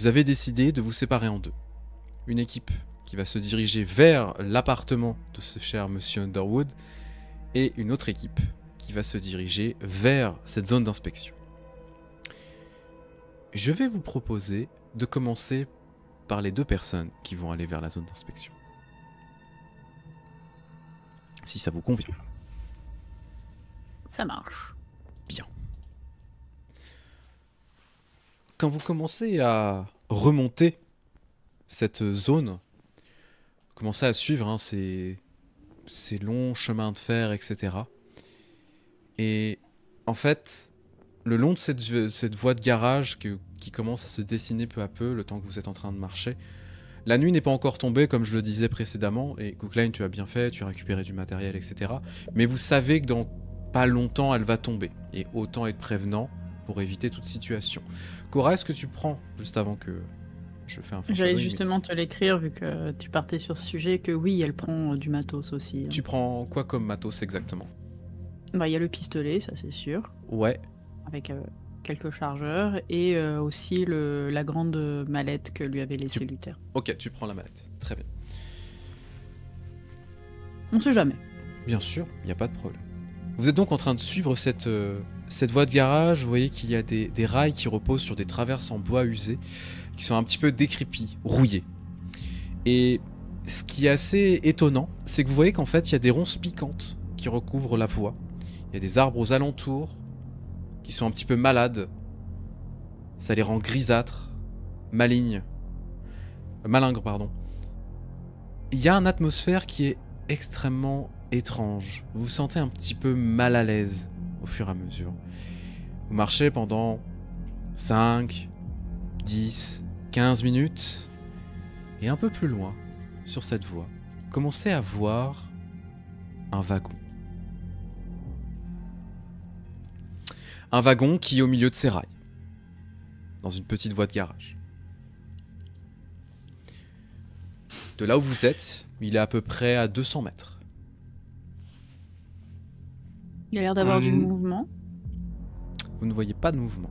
vous avez décidé de vous séparer en deux. Une équipe qui va se diriger vers l'appartement de ce cher monsieur Underwood et une autre équipe qui va se diriger vers cette zone d'inspection. Je vais vous proposer de commencer par les deux personnes qui vont aller vers la zone d'inspection. Si ça vous convient. Ça marche. Bien. Quand vous commencez à remonter cette zone, vous commencez à suivre ces longs chemins de fer, etc. Et en fait, le long de cette voie de garage qui commence à se dessiner peu à peu, le temps que vous êtes en train de marcher, la nuit n'est pas encore tombée, comme je le disais précédemment, et Cookline, tu as bien fait, tu as récupéré du matériel, etc. Mais vous savez que dans pas longtemps, elle va tomber, et autant être prévenant pour éviter toute situation. Cora, est-ce que tu prends, juste avant que je fais un J'allais justement te l'écrire, vu que tu partais sur ce sujet, que oui, elle prend du matos aussi. Tu prends quoi comme matos exactement? Bah, il y a le pistolet, ça c'est sûr. Ouais. Avec quelques chargeurs, et aussi la grande mallette que lui avait laissée Luther. Ok, tu prends la mallette. Très bien. On sait jamais. Bien sûr, il n'y a pas de problème. Vous êtes donc en train de suivre cette voie de garage. Vous voyez qu'il y a des rails qui reposent sur des traverses en bois usé, qui sont un petit peu décrépits, rouillés. Et ce qui est assez étonnant, c'est que vous voyez qu'en fait, il y a des ronces piquantes qui recouvrent la voie. Il y a des arbres aux alentours qui sont un petit peu malades. Ça les rend grisâtres, malingres. Il y a une atmosphère qui est extrêmement étrange. Vous vous sentez un petit peu mal à l'aise au fur et à mesure. Vous marchez pendant 5, 10, 15 minutes, et un peu plus loin, sur cette voie, vous commencez à voir un wagon. Un wagon qui est au milieu de ses rails, dans une petite voie de garage. De là où vous êtes, il est à peu près à 200 mètres. Il a l'air d'avoir du mouvement. Vous ne voyez pas de mouvement.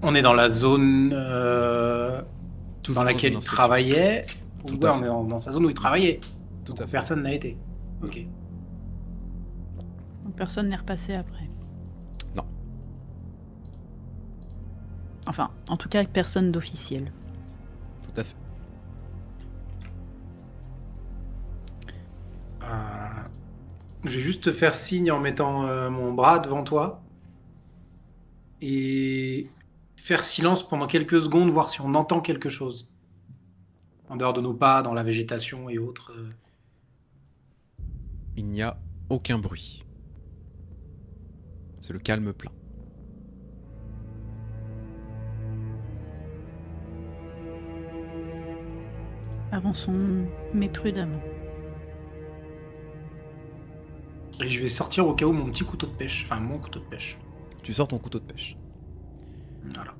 On est dans la zone dans laquelle il travaillait. On est dans sa zone où il travaillait. Tout à fait. Personne n'a été. Ok. Donc personne n'est repassé après. Non. Enfin, en tout cas, personne d'officiel. Tout à fait. Je vais juste te faire signe en mettant mon bras devant toi. Et faire silence pendant quelques secondes, voir si on entend quelque chose. En dehors de nos pas, dans la végétation et autres. Il n'y a aucun bruit. C'est le calme plein. Avançons, mais prudemment. Et je vais sortir au cas où mon petit couteau de pêche. Enfin, mon couteau de pêche. Tu sors ton couteau de pêche. Voilà.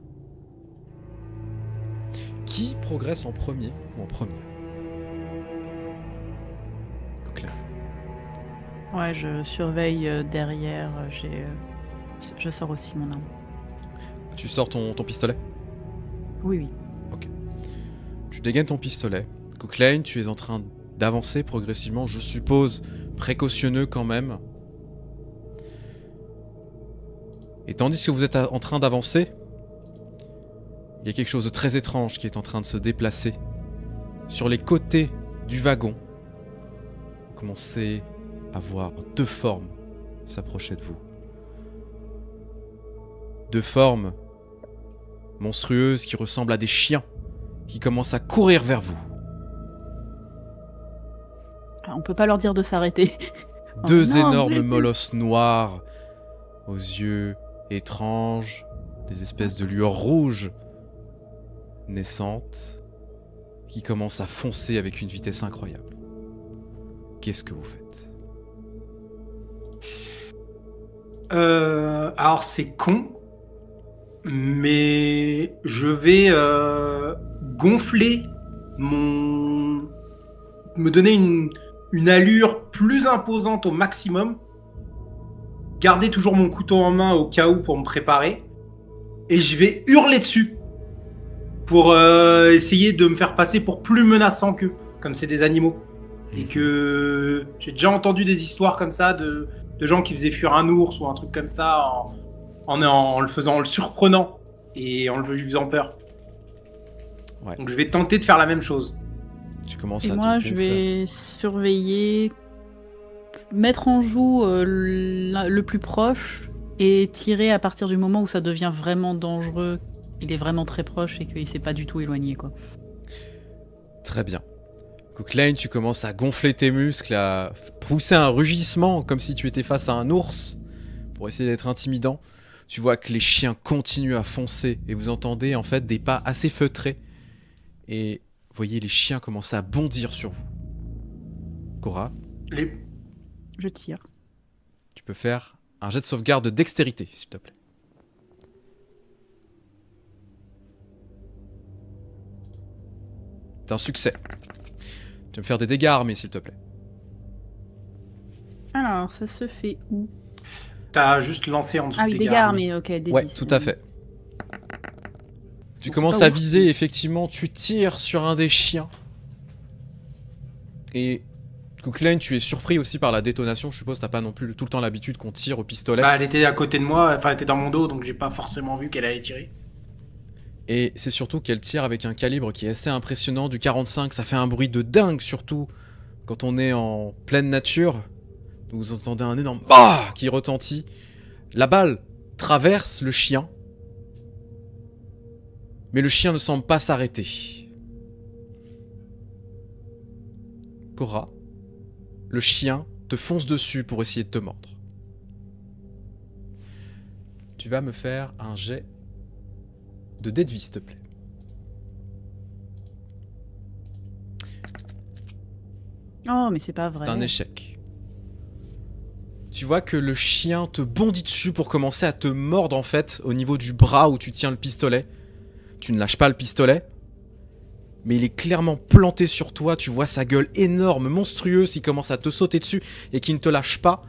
Qui progresse en premier ou en premier? Claire. Ouais, je surveille derrière. Je sors aussi mon arme. Tu sors ton pistolet? Oui, oui. Ok. Tu dégaines ton pistolet. Cooklane, tu es en train d'avancer progressivement, je suppose précautionneux quand même. Et tandis que vous êtes en train d'avancer, il y a quelque chose de très étrange qui est en train de se déplacer. Sur les côtés du wagon, vous commencez à voir deux formes s'approcher de vous. Deux formes monstrueuses qui ressemblent à des chiens qui commencent à courir vers vous. On peut pas leur dire de s'arrêter. Deux énormes molosses noirs aux yeux étranges, des espèces de lueurs rouges naissantes qui commencent à foncer avec une vitesse incroyable. Qu'est-ce que vous faites? Alors c'est con, mais je vais gonfler me donner une allure plus imposante au maximum, garder toujours mon couteau en main au cas où pour me préparer, et je vais hurler dessus pour essayer de me faire passer pour plus menaçant qu'eux, comme c'est des animaux. Et que j'ai déjà entendu des histoires comme ça de gens qui faisaient fuir un ours ou un truc comme ça en le faisant, en le surprenant et en lui faisant peur. Ouais. Donc je vais tenter de faire la même chose. Tu commences Et à moi, te je gonfler. vais surveiller, mettre en joue le plus proche et tirer à partir du moment où ça devient vraiment dangereux. Il est vraiment très proche et qu'il s'est pas du tout éloigné, quoi. Très bien. Cooklane, tu commences à gonfler tes muscles, à pousser un rugissement comme si tu étais face à un ours pour essayer d'être intimidant. Tu vois que les chiens continuent à foncer et vous entendez en fait des pas assez feutrés. Et vous voyez les chiens commencent à bondir sur vous. Cora, Je tire. tu peux faire un jet de sauvegarde de dextérité, s'il te plaît. C'est un succès. Tu vas me faire des dégâts armés, s'il te plaît. Alors, ça se fait où? T'as juste lancé en dessous Ah de oui, dégâts dégâts armés. armés, ok. des Ouais, 10. tout à fait. Tu Bon, commences c'est pas à ouf. viser, effectivement, tu tires sur un des chiens. Et Cooklane, tu es surpris aussi par la détonation. Je suppose t'as pas non plus tout le temps l'habitude qu'on tire au pistolet. Bah, elle était à côté de moi, enfin elle était dans mon dos, donc j'ai pas forcément vu qu'elle allait tirer. Et c'est surtout qu'elle tire avec un calibre qui est assez impressionnant, du 45. Ça fait un bruit de dingue, surtout quand on est en pleine nature. Vous entendez un énorme bah qui retentit. La balle traverse le chien. Mais le chien ne semble pas s'arrêter. Cora, le chien te fonce dessus pour essayer de te mordre. Tu vas me faire un jet de dé de vie, s'il te plaît. Oh, mais c'est pas vrai. C'est un échec. Tu vois que le chien te bondit dessus pour commencer à te mordre en fait au niveau du bras où tu tiens le pistolet. Tu ne lâches pas le pistolet, mais il est clairement planté sur toi. Tu vois sa gueule énorme, monstrueuse, qui commence à te sauter dessus et qui ne te lâche pas.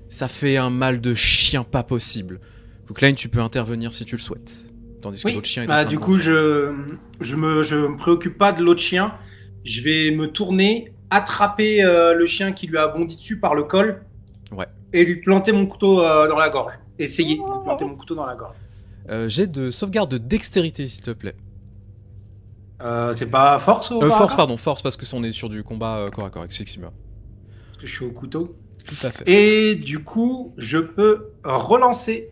Ça fait un mal de chien pas possible. Cooklane, tu peux intervenir si tu le souhaites. Tandis que Oui, l'autre chien est en bah, train du de coup, bondir. je me préoccupe pas de l'autre chien. Je vais me tourner, attraper le chien qui lui a bondi dessus par le col. Ouais. Et lui planter mon couteau dans la gorge. Essayer de lui planter mon couteau dans la gorge. Jet de sauvegarde de dextérité, s'il te plaît. C'est pas force au corps à Force, corps pardon, force, parce que on est sur du combat corps à corps, excuse-moi. Parce que je suis au couteau. Tout à fait. Et du coup, je peux relancer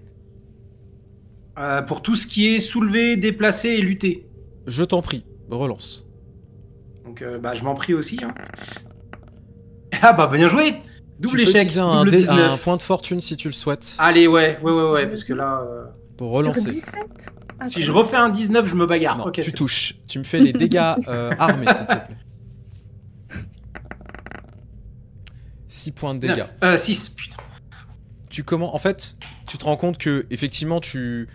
pour tout ce qui est soulever, déplacer et lutter. Je t'en prie, relance. Donc bah, je m'en prie aussi. Hein. Ah bah bien joué. Double Tu peux échec, utiliser double un 19. point de fortune si tu le souhaites. Allez, ouais, parce que là, Pour Sur relancer. 17 Ah, si je refais un 19, je me bagarre. Non, Ok, tu c'est touches. Tu me fais les dégâts armés, s'il te plaît. 6 points de dégâts. 6, putain. En fait, tu te rends compte que, effectivement, tu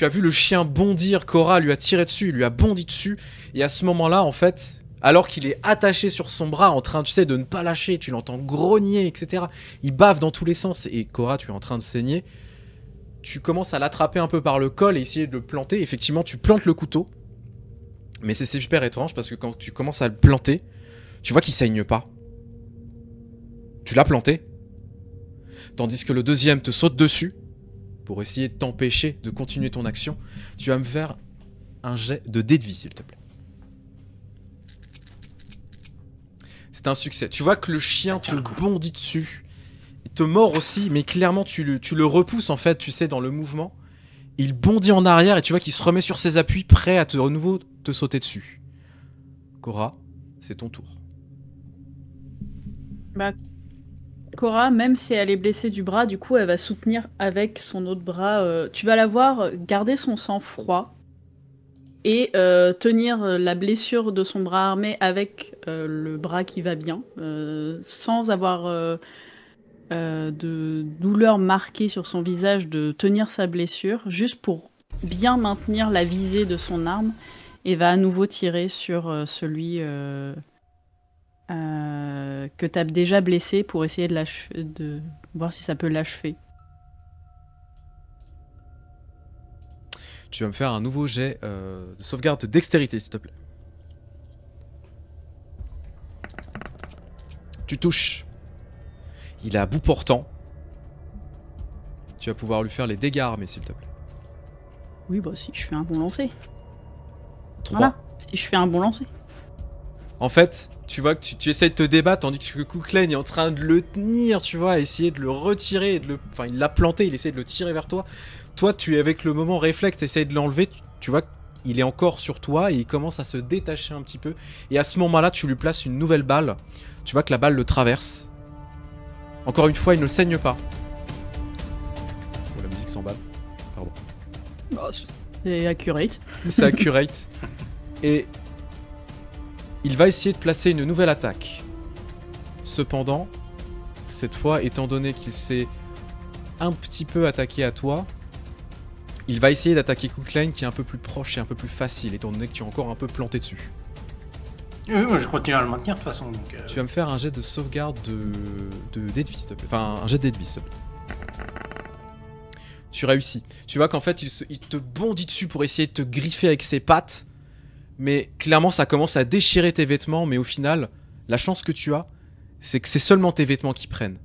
as vu le chien bondir. Cora lui a tiré dessus, il lui a bondi dessus. Et à ce moment-là, en fait, alors qu'il est attaché sur son bras, en train, tu sais, de ne pas lâcher, tu l'entends grogner, etc. Il bave dans tous les sens. Et Cora, tu es en train de saigner. Tu commences à l'attraper un peu par le col et essayer de le planter. Effectivement, tu plantes le couteau. Mais c'est super étrange parce que quand tu commences à le planter, tu vois qu'il saigne pas. Tu l'as planté. Tandis que le deuxième te saute dessus pour essayer de t'empêcher de continuer ton action. Tu vas me faire un jet de dé de vie, s'il te plaît. C'est un succès. Tu vois que le chien te bondit dessus. Il te mord aussi, mais clairement tu le repousses en fait, tu sais, dans le mouvement. Il bondit en arrière et tu vois qu'il se remet sur ses appuis, prêt à de nouveau te sauter dessus. Cora, c'est ton tour. Bah, Cora, même si elle est blessée du bras, du coup, elle va soutenir avec son autre bras. Tu vas la voir garder son sang-froid et tenir la blessure de son bras armé avec le bras qui va bien, sans avoir de douleur marquée sur son visage, de tenir sa blessure, juste pour bien maintenir la visée de son arme, et va à nouveau tirer sur celui que tu as déjà blessé pour essayer de voir si ça peut l'achever. Tu vas me faire un nouveau jet de sauvegarde de dextérité, s'il te plaît. Tu touches. Il est à bout portant. Tu vas pouvoir lui faire les dégâts armés, s'il te plaît. Oui, bah si je fais un bon lancer. 3. Voilà, si je fais un bon lancer. En fait, tu vois que tu essayes de te débattre tandis que Cookline est en train de le tenir, tu vois, essayer de le retirer, enfin il l'a planté, il essaie de le tirer vers toi. Toi, tu es avec le moment réflexe, tu essayes de l'enlever, tu vois qu'il est encore sur toi et il commence à se détacher un petit peu. Et à ce moment-là, tu lui places une nouvelle balle. Tu vois que la balle le traverse. Encore une fois, il ne saigne pas. Oh, la musique s'emballe. Pardon. Oh, c'est accurate. C'est accurate. Et il va essayer de placer une nouvelle attaque. Cependant, cette fois, étant donné qu'il s'est un petit peu attaqué à toi, il va essayer d'attaquer Cookline qui est un peu plus proche et un peu plus facile, étant donné que tu es encore un peu planté dessus. Oui, moi je continue à le maintenir de toute façon. Donc, Tu vas me faire un jet de sauvegarde de dé de vie, s'il te plaît. Enfin, un jet de dé de vie, s'il te plaît. Tu réussis. Tu vois qu'en fait, il te bondit dessus pour essayer de te griffer avec ses pattes. Mais clairement, ça commence à déchirer tes vêtements. Mais au final, la chance que tu as, c'est que c'est seulement tes vêtements qui prennent.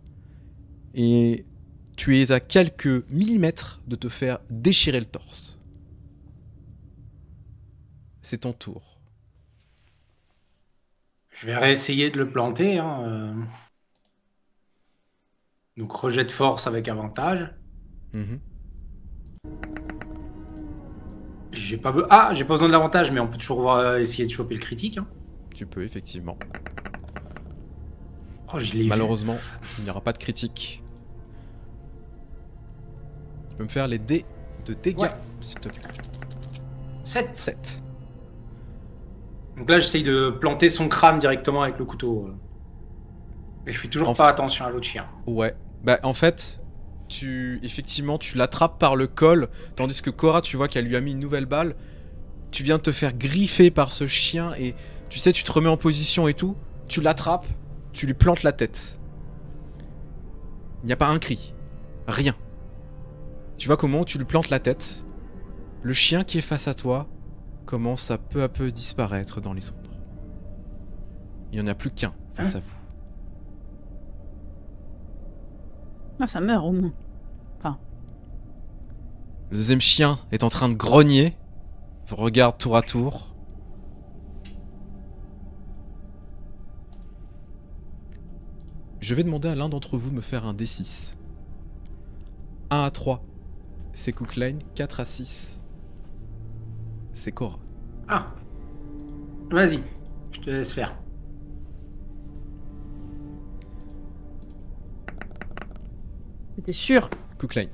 Et tu es à quelques millimètres de te faire déchirer le torse. C'est ton tour. je vais réessayer de le planter. Hein. Donc rejet de force avec avantage. Mhm. J'ai pas besoin de l'avantage, mais on peut toujours essayer de choper le critique. Hein. Tu peux, effectivement. Oh, je l'ai vu. Malheureusement, il n'y aura pas de critique. Tu peux me faire les dés de dégâts, Ouais. s'il te plaît. 7. 7. Donc là, j'essaye de planter son crâne directement avec le couteau. Et je fais toujours pas attention à l'autre chien. Ouais. Bah, en fait, effectivement, tu l'attrapes par le col, tandis que Cora, tu vois qu'elle lui a mis une nouvelle balle. Tu viens de te faire griffer par ce chien et tu sais, tu te remets en position et tout. Tu l'attrapes, tu lui plantes la tête. Il n'y a pas un cri. Rien. Tu vois qu'au moment où tu lui plantes la tête, le chien qui est face à toi commence à peu disparaître dans les ombres. Il n'y en a plus qu'un face à vous. Ah, ça meurt au moins. Le deuxième chien est en train de grogner. Vous regarde tour à tour. Je vais demander à l'un d'entre vous de me faire un D6. 1 à 3, c'est Cookline. 4 à 6, c'est Cora. Ah. Vas-y, je te laisse faire. C'était sûr. Cookline.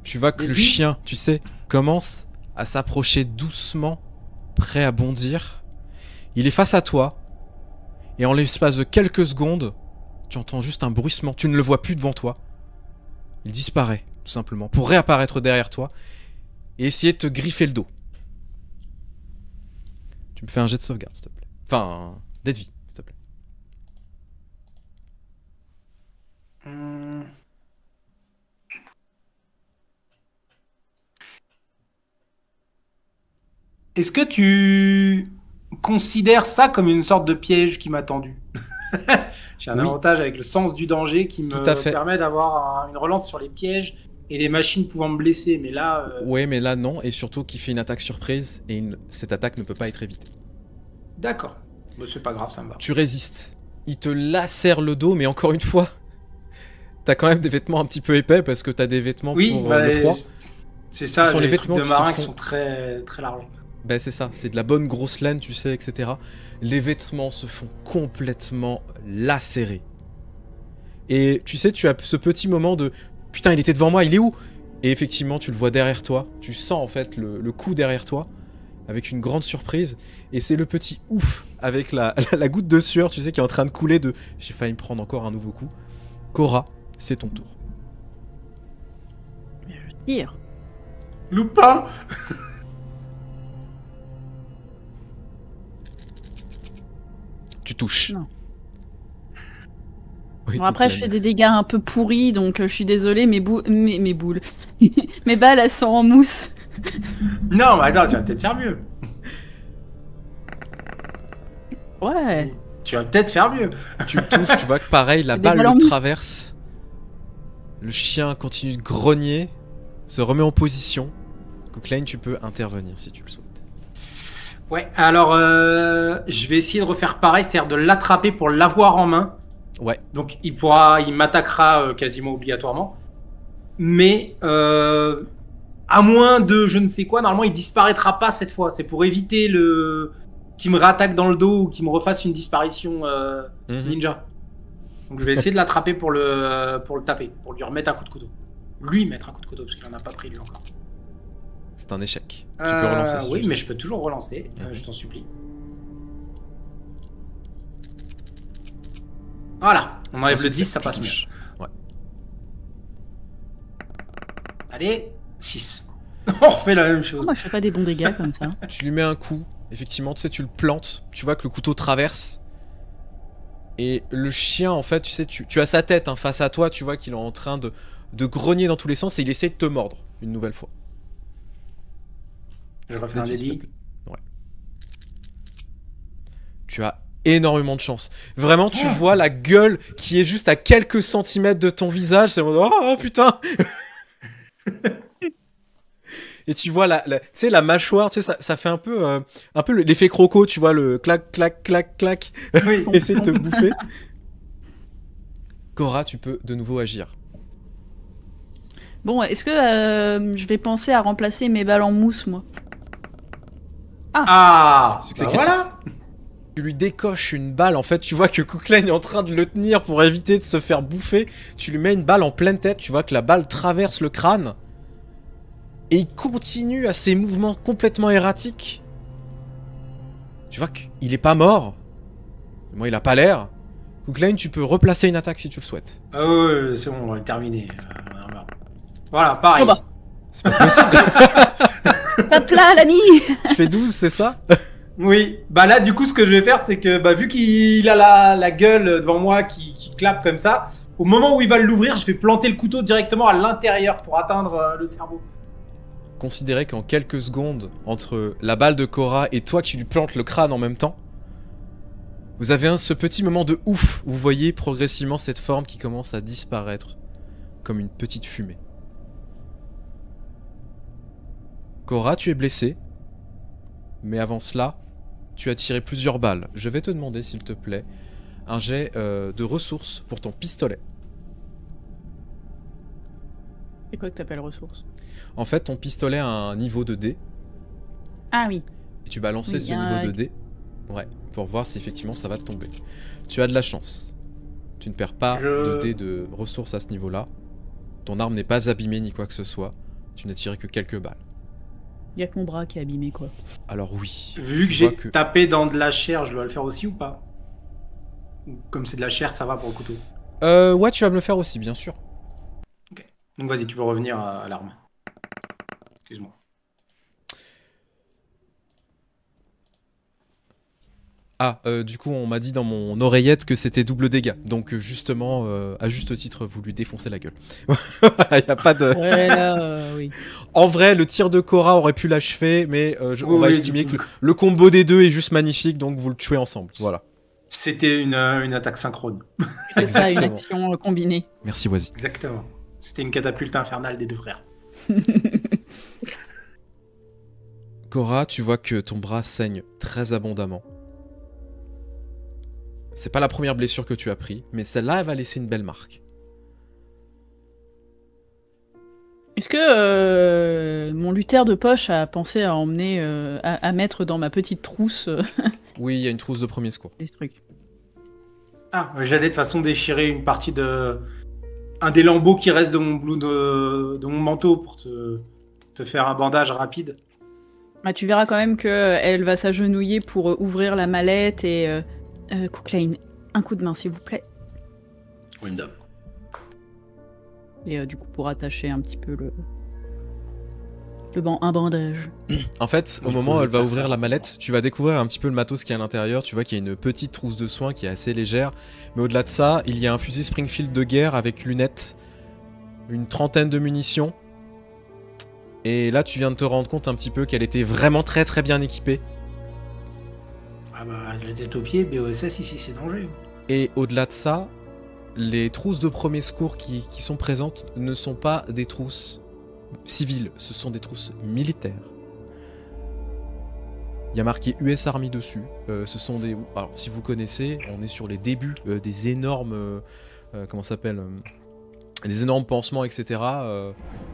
Tu vois que Et le puis chien, tu sais, commence à s'approcher doucement, prêt à bondir. Il est face à toi. Et en l'espace de quelques secondes, tu entends juste un bruissement. Tu ne le vois plus devant toi. Il disparaît, tout simplement, pour réapparaître derrière toi et essayer de te griffer le dos. Tu me fais un jet de sauvegarde, s'il te plaît. Enfin, un dé de vie, s'il te plaît. Est-ce que tu considères ça comme une sorte de piège qui m'a tendu? J'ai un Oui. avantage avec le sens du danger qui Tout à me fait. permet d'avoir une relance sur les pièges et les machines pouvant me blesser. Mais là, Ouais, mais là, non. Et surtout qu'il fait une attaque surprise et cette attaque ne peut pas être évitée. d'accord. Bah, c'est pas grave, ça me va. Tu résistes. Il te lacère le dos, mais encore une fois, t'as quand même des vêtements un petit peu épais parce que t'as des vêtements Oui, pour bah, le froid. c'est ça, Ce sont les les trucs vêtements de qui marin se qui font- sont très, très larges. Ben c'est ça, c'est de la bonne grosse laine, tu sais, etc. Les vêtements se font complètement lacérer. Et tu sais, tu as ce petit moment de « Putain, il était devant moi, il est où ?» Et effectivement, tu le vois derrière toi. Tu sens en fait le coup derrière toi, avec une grande surprise. Et c'est le petit ouf, avec la goutte de sueur, tu sais, qui est en train de couler de « J'ai failli me prendre encore un nouveau coup. » Cora, c'est ton tour. Je tire. Loupin. Tu touches. Non. Oui, Bon, après, je Cookline. fais des dégâts un peu pourris, donc je suis désolée, mes boules. Mes boules. Mes balles, elles sont en mousse. Non, mais attends, tu vas peut-être faire mieux. Ouais. Tu vas peut-être faire mieux. Tu le touches, tu vois que pareil, la Des balle ballons le mous. traverse. Le chien continue de grogner, se remet en position. Cooklane, tu peux intervenir si tu le souhaites. Ouais, alors je vais essayer de refaire pareil, c'est-à-dire de l'attraper pour l'avoir en main. Ouais. Donc il m'attaquera quasiment obligatoirement. Mais à moins de je ne sais quoi, normalement il disparaîtra pas cette fois. C'est pour éviter qu'il me réattaque dans le dos ou qu'il me refasse une disparition ninja. Donc je vais essayer de l'attraper pour le taper, pour lui remettre un coup de couteau. Lui mettre un coup de couteau parce qu'il en a pas pris lui encore. C'est un échec. Tu peux relancer si oui, tu veux. mais je peux toujours relancer, je t'en supplie. Voilà, on enlève le 10, ça passe mieux. Ouais. Allez, 6. On refait la même chose. Moi, je fais pas des bons dégâts comme ça. Tu lui mets un coup, effectivement, tu sais, tu le plantes, tu vois que le couteau traverse. Et le chien, en fait, tu sais, tu as sa tête face à toi, tu vois qu'il est en train de grogner dans tous les sens et il essaie de te mordre une nouvelle fois. Je refais un délit. Ouais. Tu as énormément de chance. Vraiment, tu vois la gueule qui est juste à quelques centimètres de ton visage. C'est en mode, oh putain. Et tu vois tu sais, la mâchoire, tu sais, ça fait un peu l'effet croco, tu vois, le clac, clac, clac, clac. Oui. Essaie de te bouffer. Cora, tu peux de nouveau agir. Bon, est-ce que je vais penser à remplacer mes balles en mousse, moi? Ah, Succès bah critique. voilà. Tu lui décoches une balle, en fait, tu vois que Cooklane est en train de le tenir pour éviter de se faire bouffer. Tu lui mets une balle en pleine tête, tu vois que la balle traverse le crâne. Et il continue à ses mouvements complètement erratiques. Tu vois qu'il est pas mort. Moi, il a pas l'air. Cooklane, tu peux replacer une attaque si tu le souhaites. Ah ouais, c'est bon, on va le terminer. Voilà, pareil. Oh bah. C'est pas possible. Hop là, l'ami. Tu fais 12, c'est ça? Oui, bah là du coup ce que je vais faire c'est que vu qu'il a la gueule devant moi qui clappe comme ça, au moment où il va l'ouvrir, je vais planter le couteau directement à l'intérieur pour atteindre le cerveau. Considérez qu'en quelques secondes, entre la balle de Cora et toi qui lui plantes le crâne en même temps, vous avez ce petit moment de ouf où vous voyez progressivement cette forme qui commence à disparaître comme une petite fumée. Cora, tu es blessée, mais avant cela, tu as tiré plusieurs balles. Je vais te demander, s'il te plaît, un jet de ressources pour ton pistolet. C'est quoi que t'appelles ressources? En fait, ton pistolet a un niveau de dé, Ah oui. et tu vas lancer Oui, ce niveau de dé, ouais, pour voir si effectivement ça va te tomber. Tu as de la chance. Tu ne perds pas de dé de ressources à ce niveau-là. Ton arme n'est pas abîmée ni quoi que ce soit. Tu n'as tiré que quelques balles. Il y a que mon bras qui est abîmé, quoi. Alors oui. Vu tu que j'ai vois tapé dans de la chair, je dois le faire aussi ou pas? Ou comme c'est de la chair, ça va pour le couteau. Ouais, tu vas me le faire aussi, bien sûr. Ok. Donc vas-y, tu peux revenir à l'arme. Excuse-moi. Ah, du coup, on m'a dit dans mon oreillette que c'était double dégâts. Donc, justement, à juste titre, vous lui défoncez la gueule. Voilà, y a pas de... Ouais, là, oui. En vrai, le tir de Cora aurait pu l'achever, mais on va Oui, estimer du que coup. le combo des deux est juste magnifique, donc vous le tuez ensemble. Voilà. C'était une attaque synchrone. C'est ça, une Exactement. action combinée. Merci, Wazi. Exactement. C'était une catapulte infernale des deux frères. Cora, tu vois que ton bras saigne très abondamment. C'est pas la première blessure que tu as pris, mais celle-là, elle va laisser une belle marque. Est-ce que mon lutteur de poche a pensé à emmener, à mettre dans ma petite trousse Oui, il y a une trousse de premier secours. des trucs? Ah, j'allais de toute façon déchirer une partie de... Un des lambeaux qui reste de de mon manteau pour te faire un bandage rapide. Bah, tu verras quand même qu'elle va s'agenouiller pour ouvrir la mallette et... Cooklane, un coup de main s'il vous plaît. Oui, madame. Et du coup pour attacher un petit peu un bandage. En fait, au Oui, moment où je elle va vais ouvrir faire la ça. mallette, tu vas découvrir un petit peu le matos qu'il y a à l'intérieur. Tu vois qu'il y a une petite trousse de soins qui est assez légère. Mais au-delà de ça, il y a un fusil Springfield de guerre avec lunettes, une trentaine de munitions Et là, tu viens de te rendre compte un petit peu qu'elle était vraiment très très bien équipée. Ah bah, la tête aux pieds, BOSS ici, c'est danger. Et au-delà de ça, les trousses de premier secours qui sont présentes ne sont pas des trousses civiles, ce sont des trousses militaires. Il y a marqué US Army dessus. Ce sont des... Alors, si vous connaissez, on est sur les débuts des énormes... comment ça s'appelle des énormes pansements, etc.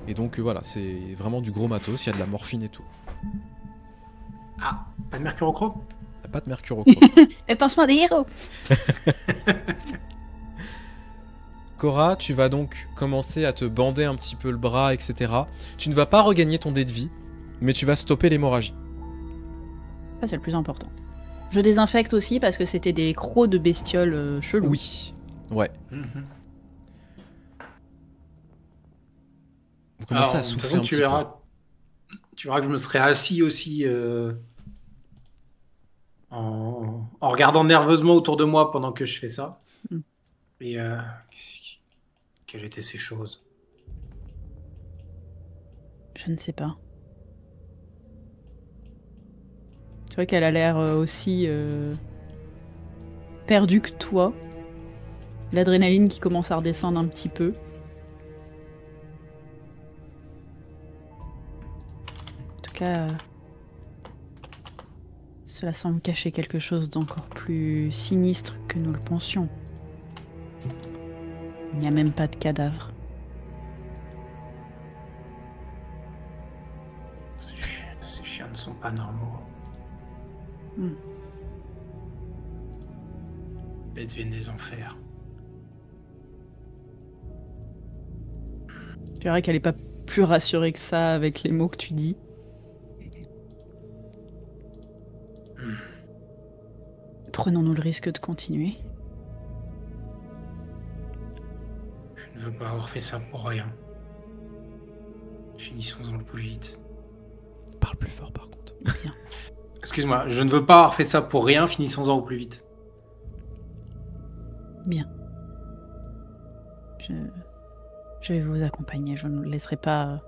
Et donc, voilà, c'est vraiment du gros matos. Il y a de la morphine et tout. Ah, pas de mercurochrome? Il n'y a pas de mercurochrome. Le pansement des héros. Cora, tu vas donc commencer à te bander un petit peu le bras, etc. Tu ne vas pas regagner ton dé de vie, mais tu vas stopper l'hémorragie. Ça, c'est le plus important. Je désinfecte aussi parce que c'était des crocs de bestioles chelous. Oui, ouais. Vous commencez à de toute souffler façon, un petit peu. Tu verras que je me serais assis aussi en regardant nerveusement autour de moi pendant que je fais ça. Mm. Et quelles étaient ces choses? Je ne sais pas. C'est vrai qu'elle a l'air aussi perdue que toi. L'adrénaline qui commence à redescendre un petit peu. En tout cas, cela semble cacher quelque chose d'encore plus sinistre que nous le pensions. Il n'y a même pas de cadavre. Ces chiens ne sont pas normaux. Bêtes viennent des enfers. Tu verras qu'elle n'est pas plus rassurée que ça avec les mots que tu dis. Prenons-nous le risque de continuer. Je ne veux pas avoir fait ça pour rien. Finissons-en le plus vite. Parle plus fort par contre. Bien. Excuse-moi, je ne veux pas avoir fait ça pour rien, finissons-en au plus vite. Bien. Je vais vous accompagner. Je ne vous laisserai pas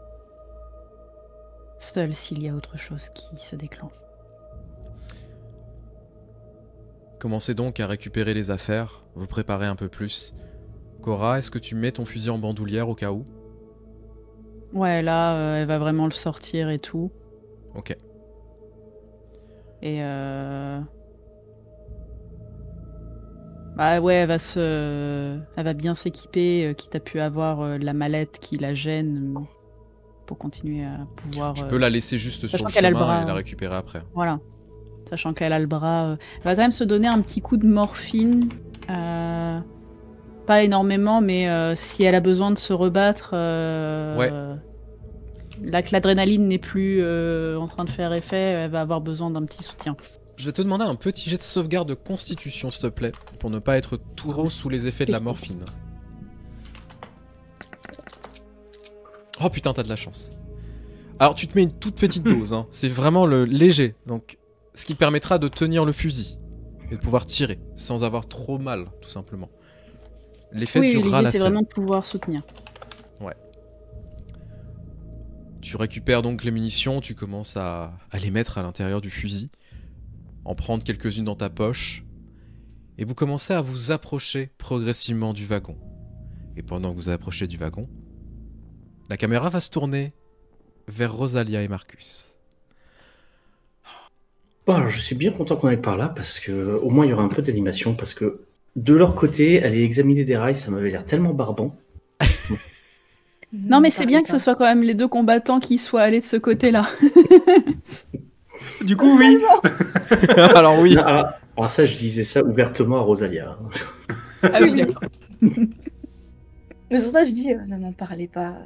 seul s'il y a autre chose qui se déclenche. Commencez donc à récupérer les affaires, vous préparez un peu plus. Cora, est-ce que tu mets ton fusil en bandoulière au cas où? Ouais, là, elle va vraiment le sortir et tout. Ok. Et bah ouais, elle va bien s'équiper, quitte à pu avoir la mallette qui la gêne pour continuer à pouvoir. Tu peux la laisser juste sur le qu'elle a le chemin bras, et la récupérer après. Voilà. Sachant qu'elle a le bras. Elle va quand même se donner un petit coup de morphine. Pas énormément, mais si elle a besoin de se rebattre. Ouais. Là que l'adrénaline n'est plus en train de faire effet, elle va avoir besoin d'un petit soutien. Je vais te demander un petit jet de sauvegarde de constitution, s'il te plaît, pour ne pas être trop sous les effets de la morphine. Oh putain, t'as de la chance. Alors, tu te mets une toute petite dose, hein. C'est vraiment le léger, donc ce qui permettra de tenir le fusil et de pouvoir tirer sans avoir trop mal, tout simplement. L'effet durera la c'est scène. vraiment de pouvoir soutenir. Ouais. Tu récupères donc les munitions, tu commences à les mettre à l'intérieur du fusil, en prendre quelques-unes dans ta poche, et vous commencez à vous approcher progressivement du wagon. Et pendant que vous approchez du wagon, la caméra va se tourner vers Rosalia et Marcus. Bon, alors, je suis bien content qu'on aille par là, parce que au moins il y aura un peu d'animation, parce que de leur côté, aller examiner des rails, ça m'avait l'air tellement barbant. Non, mais c'est bien que ce soit quand même les deux combattants qui soient allés de ce côté-là. Du coup, oui. Alors oui. Non, alors ça, je disais ça ouvertement à Rosalia. Ah oui, d'accord. Mais c'est pour ça que je dis, ne m'en parlez pas,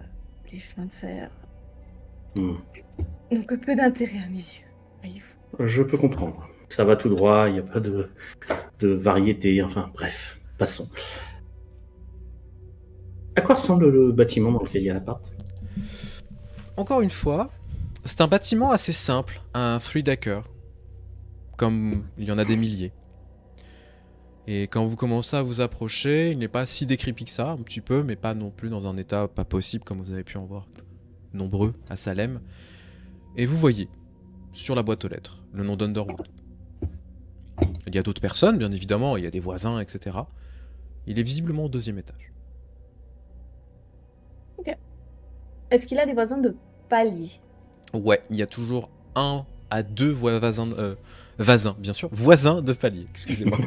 les chemins de fer. Donc peu d'intérêt à mes yeux. Voyez-vous. Je peux comprendre. Ça va tout droit, il n'y a pas de variété, enfin bref, passons. À quoi ressemble le bâtiment dans lequel il y a l'appart? Encore une fois, c'est un bâtiment assez simple, un 3-decker, comme il y en a des milliers. Et quand vous commencez à vous approcher, il n'est pas si décrépit que ça, un petit peu, mais pas non plus dans un état pas possible comme vous avez pu en voir. nombreux à Salem. Et vous voyez, sur la boîte aux lettres, le nom d'Underwood. Il y a d'autres personnes, bien évidemment, il y a des voisins, etc. Il est visiblement au 2e étage. Est-ce qu'il a des voisins de palier? Ouais, il y a toujours 1 à 2 voisins, bien sûr, voisins de palier, excusez-moi.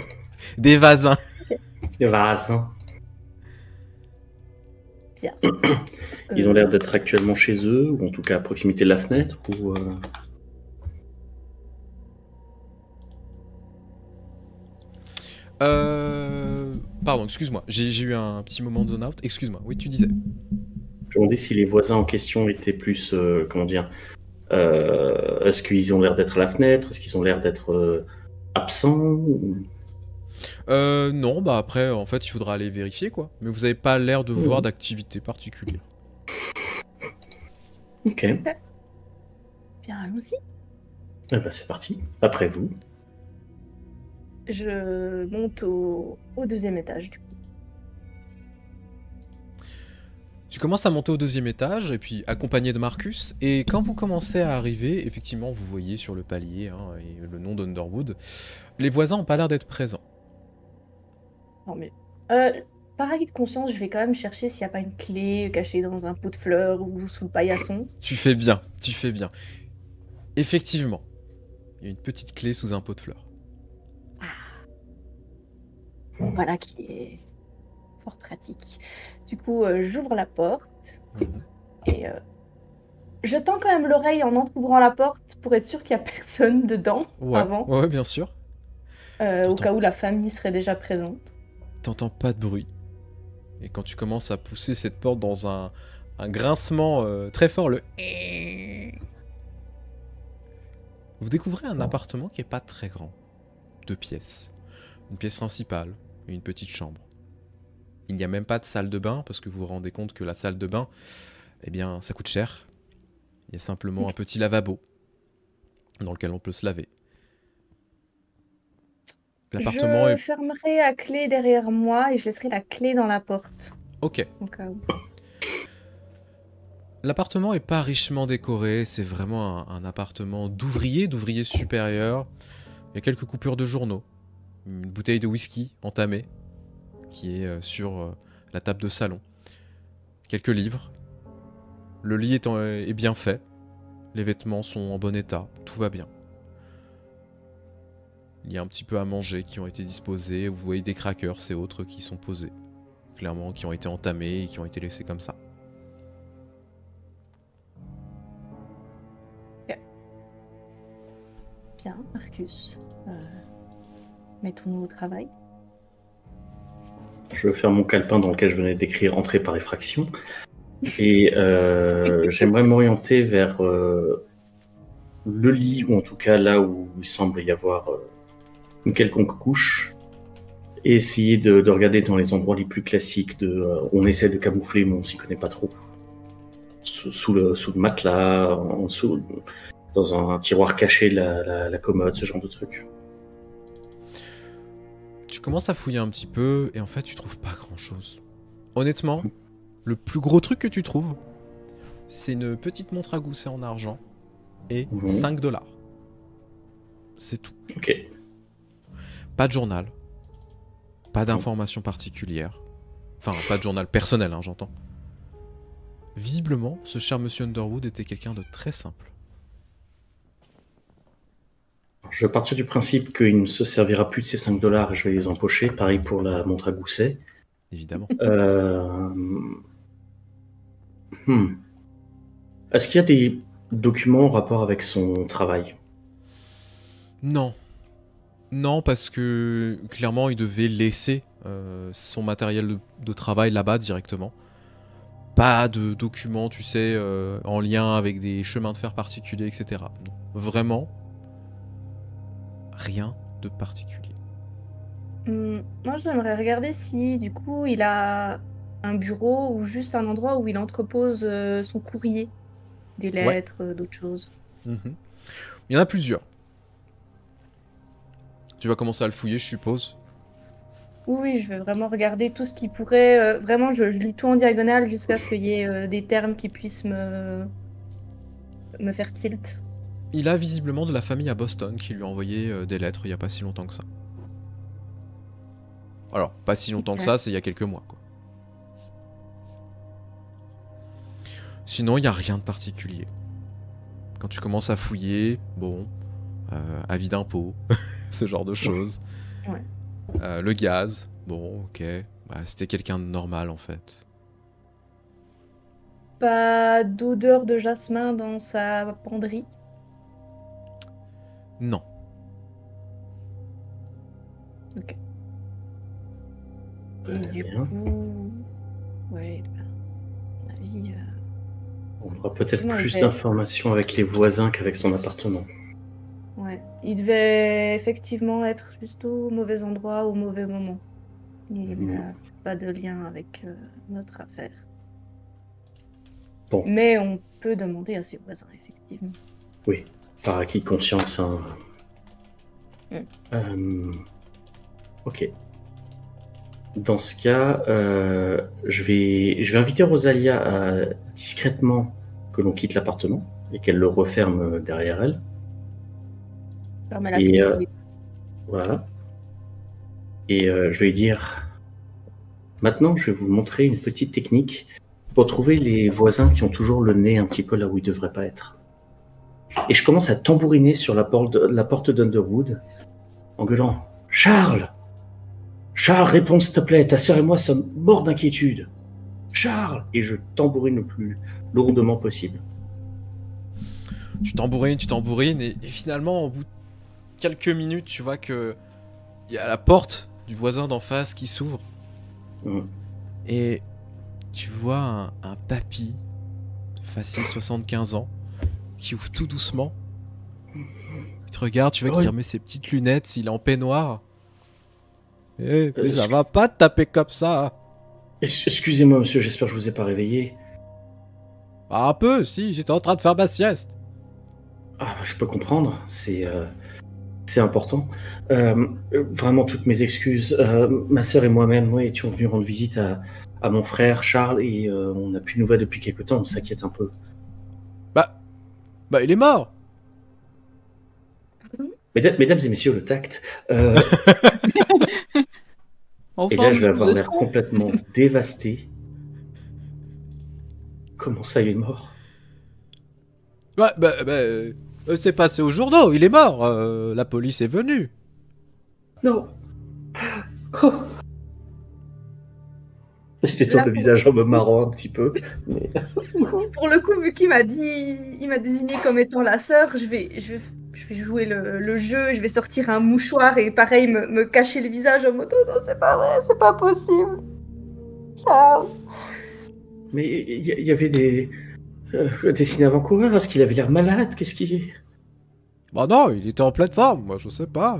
Des voisins. Il va ça. Bien. Ils ont l'air d'être actuellement chez eux, ou en tout cas à proximité de la fenêtre, ou... Pardon, excuse-moi, j'ai eu un petit moment de zone out. Excuse-moi, oui, tu disais. Je me demandais si les voisins en question étaient plus, comment dire, est-ce qu'ils ont l'air d'être à la fenêtre, est-ce qu'ils ont l'air d'être absents ou... Non, bah après, en fait, il faudra aller vérifier, quoi. Mais vous avez pas l'air de voir d'activité particulière. Ok. Bien, allons-y. Eh ben, c'est parti. Après vous. Je monte au 2e étage, du coup. Tu commences à monter au 2e étage, et puis accompagné de Marcus, et quand vous commencez à arriver, effectivement, vous voyez sur le palier et le nom d'Underwood, les voisins n'ont pas l'air d'être présents. Non, mais... par acquis de conscience, je vais quand même chercher s'il n'y a pas une clé cachée dans un pot de fleurs ou sous le paillasson. Tu fais bien, tu fais bien. Effectivement, il y a une petite clé sous un pot de fleurs. Voilà qui est fort pratique. Du coup, j'ouvre la porte et je tends quand même l'oreille en entr'ouvrant la porte pour être sûr qu'il n'y a personne dedans avant, Ouais, bien sûr. au cas où la famille serait déjà présente. T'entends pas de bruit. Et quand tu commences à pousser cette porte dans un grincement très fort, vous découvrez un appartement qui est pas très grand. 2 pièces. Une pièce principale et une petite chambre. Il n'y a même pas de salle de bain parce que vous vous rendez compte que la salle de bain, eh bien, ça coûte cher. Il y a simplement un petit lavabo dans lequel on peut se laver. L'appartement Je est... fermerai à clé derrière moi et je laisserai la clé dans la porte. Ok. Au cas où. L'appartement est pas richement décoré, c'est vraiment un appartement d'ouvrier supérieur. Il y a quelques coupures de journaux. Une bouteille de whisky entamée qui est sur la table de salon. Quelques livres. Le lit est bien fait. Les vêtements sont en bon état. Tout va bien. Il y a un petit peu à manger qui ont été disposés. Vous voyez des crackers et autres qui sont posés. Clairement, qui ont été entamés et qui ont été laissés comme ça. Bien, Marcus. Mettons-nous au travail. Je vais faire mon calepin dans lequel je venais d'écrire entrée par effraction. Et j'aimerais m'orienter vers le lit, ou en tout cas là où il semble y avoir une quelconque couche, et essayer de regarder dans les endroits les plus classiques. On essaie de camoufler, mais on s'y connaît pas trop. Sous le matelas, dans un tiroir caché, la commode, ce genre de truc. Tu commences à fouiller un petit peu et en fait tu trouves pas grand chose. Honnêtement, le plus gros truc que tu trouves, c'est une petite montre à gousset en argent et 5 $. C'est tout. Ok. Pas de journal. Pas d'informations particulières. Enfin, pas de journal personnel, j'entends. Visiblement, ce cher monsieur Underwood était quelqu'un de très simple. Je vais partir du principe qu'il ne se servira plus de ces 5 $ et je vais les empocher. Pareil pour la montre à gousset. Évidemment. Est-ce qu'il y a des documents en rapport avec son travail? Non. Non, parce que clairement, il devait laisser son matériel de travail là-bas directement. Pas de documents, tu sais, en lien avec des chemins de fer particuliers, etc. Non. Vraiment, rien de particulier. Moi, j'aimerais regarder si, du coup, il a un bureau ou juste un endroit où il entrepose son courrier. Des lettres, d'autres choses. Il y en a plusieurs. Tu vas commencer à le fouiller, je suppose. Oui, je veux vraiment regarder tout ce qui pourrait... vraiment, je lis tout en diagonale jusqu'à ce qu'il y ait des termes qui puissent me faire tilt. Il a visiblement de la famille à Boston qui lui a envoyé des lettres il y a pas si longtemps que ça. Alors, pas si longtemps que ça, c'est il y a quelques mois, quoi. Sinon, il n'y a rien de particulier. Quand tu commences à fouiller, bon, avis d'impôt, ce genre de choses. Ouais. Le gaz, bon, ok. Bah, c'était quelqu'un de normal, en fait. Pas d'odeur de jasmin dans sa penderie. Non. Ok. Et Très du bien. coup... Ouais, à mon avis... On aura peut-être Effectivement, plus il fait- d'informations avec les voisins qu'avec son appartement. Ouais, il devait effectivement être juste au mauvais endroit au mauvais moment. Il n'a pas de lien avec notre affaire. Bon. Mais on peut demander à ses voisins, effectivement. Oui, par acquis de conscience. Hein. Ok. Dans ce cas, je vais inviter Rosalia à discrètement que l'on quitte l'appartement et qu'elle le referme derrière elle. Ferme la Et clé. voilà. Et je vais lui dire, maintenant, je vais vous montrer une petite technique pour trouver les voisins qui ont toujours le nez un petit peu là où ils ne devraient pas être. Et je commence à tambouriner sur la porte d'Underwood en gueulant « Charles ! Charles, réponds s'il te plaît, ta sœur et moi sommes morts d'inquiétude. Charles !» Et je tambourine le plus lourdement possible. Tu tambourines, et finalement, au bout de quelques minutes, tu vois que il y a la porte du voisin d'en face qui s'ouvre. Et tu vois un papy, facile 75 ans, qui ouvre tout doucement. Il te regarde, tu vois qu'il remet ses petites lunettes, il est en peignoir. Eh, mais ça va pas te taper comme ça. Excusez-moi, monsieur, j'espère que je vous ai pas réveillé. Ah, un peu, si, j'étais en train de faire ma sieste. Ah, je peux comprendre, c'est important. Vraiment, toutes mes excuses. Ma sœur et moi-même, oui, étions venus rendre visite à mon frère Charles et on n'a plus de nouvelles depuis quelque temps, on s'inquiète un peu. Bah, il est mort. Mesdames et messieurs, le tact. Enfin, Et là, je vais avoir de l'air trop. complètement dévasté. Comment ça, il est mort? C'est passé aux journaux, il est mort. La police est venue. Non. Oh. Je détourne le visage en me marrant un petit peu. Mais... Pour le coup, vu qu'il m'a désigné comme étant la sœur, je vais jouer le jeu, je vais sortir un mouchoir et pareil me cacher le visage en mode non, c'est pas vrai, c'est pas possible. Charles. Mais il y avait des signes avant-coureurs. Est-ce qu'il avait l'air malade? Qu'est-ce qui est? Bah non, il était en pleine forme, moi je sais pas.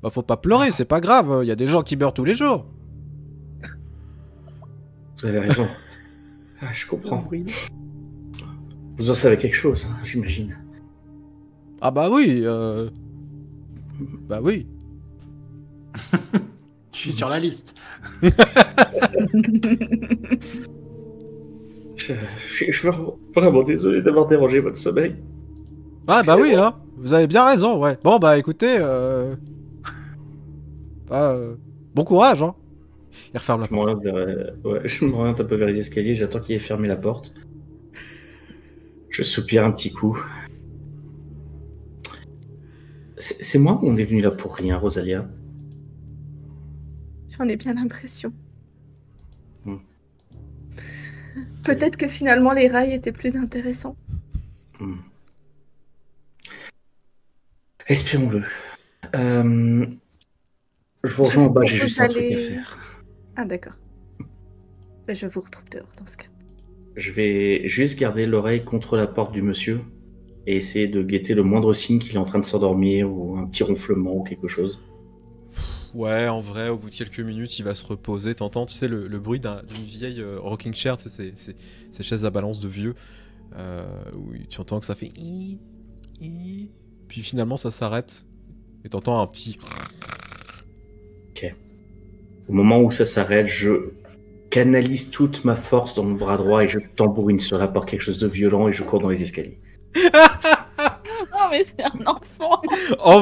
Bah faut pas pleurer, c'est pas grave, il y a des gens qui meurent tous les jours. Vous avez raison. Ah, je comprends. Vous en savez quelque chose, hein, j'imagine. Ah bah oui, bah oui. Je suis sur la liste. Je suis vraiment désolé d'avoir dérangé votre sommeil. Ah bah oui, hein, vous avez bien raison, ouais. Bon bah écoutez, bon courage, hein. Il referme la porte. Je m'oriente un peu vers les escaliers, j'attends qu'il ait fermé la porte. Je soupire un petit coup. C'est moi ou on est venu là pour rien, Rosalia? J'en ai bien l'impression. Hmm. Peut-être que finalement les rails étaient plus intéressants. Espérons-le. Je vous rejoins en bas, j'ai juste un truc à faire. Ah d'accord. Je vous retrouve dehors dans ce cas. Je vais juste garder l'oreille contre la porte du monsieur et essayer de guetter le moindre signe qu'il est en train de s'endormir ou un petit ronflement ou quelque chose. Ouais, en vrai, au bout de quelques minutes, il va se reposer. T'entends, tu sais, le bruit d'une vieille rocking chair, tu sais, ces chaises à balance de vieux, où tu entends que ça fait puis finalement ça s'arrête et t'entends un petit Ok. Au moment où ça s'arrête, je canalise toute ma force dans mon bras droit et je tambourine sur la porte quelque chose de violent et je cours dans les escaliers. Non, mais c'est un enfant. En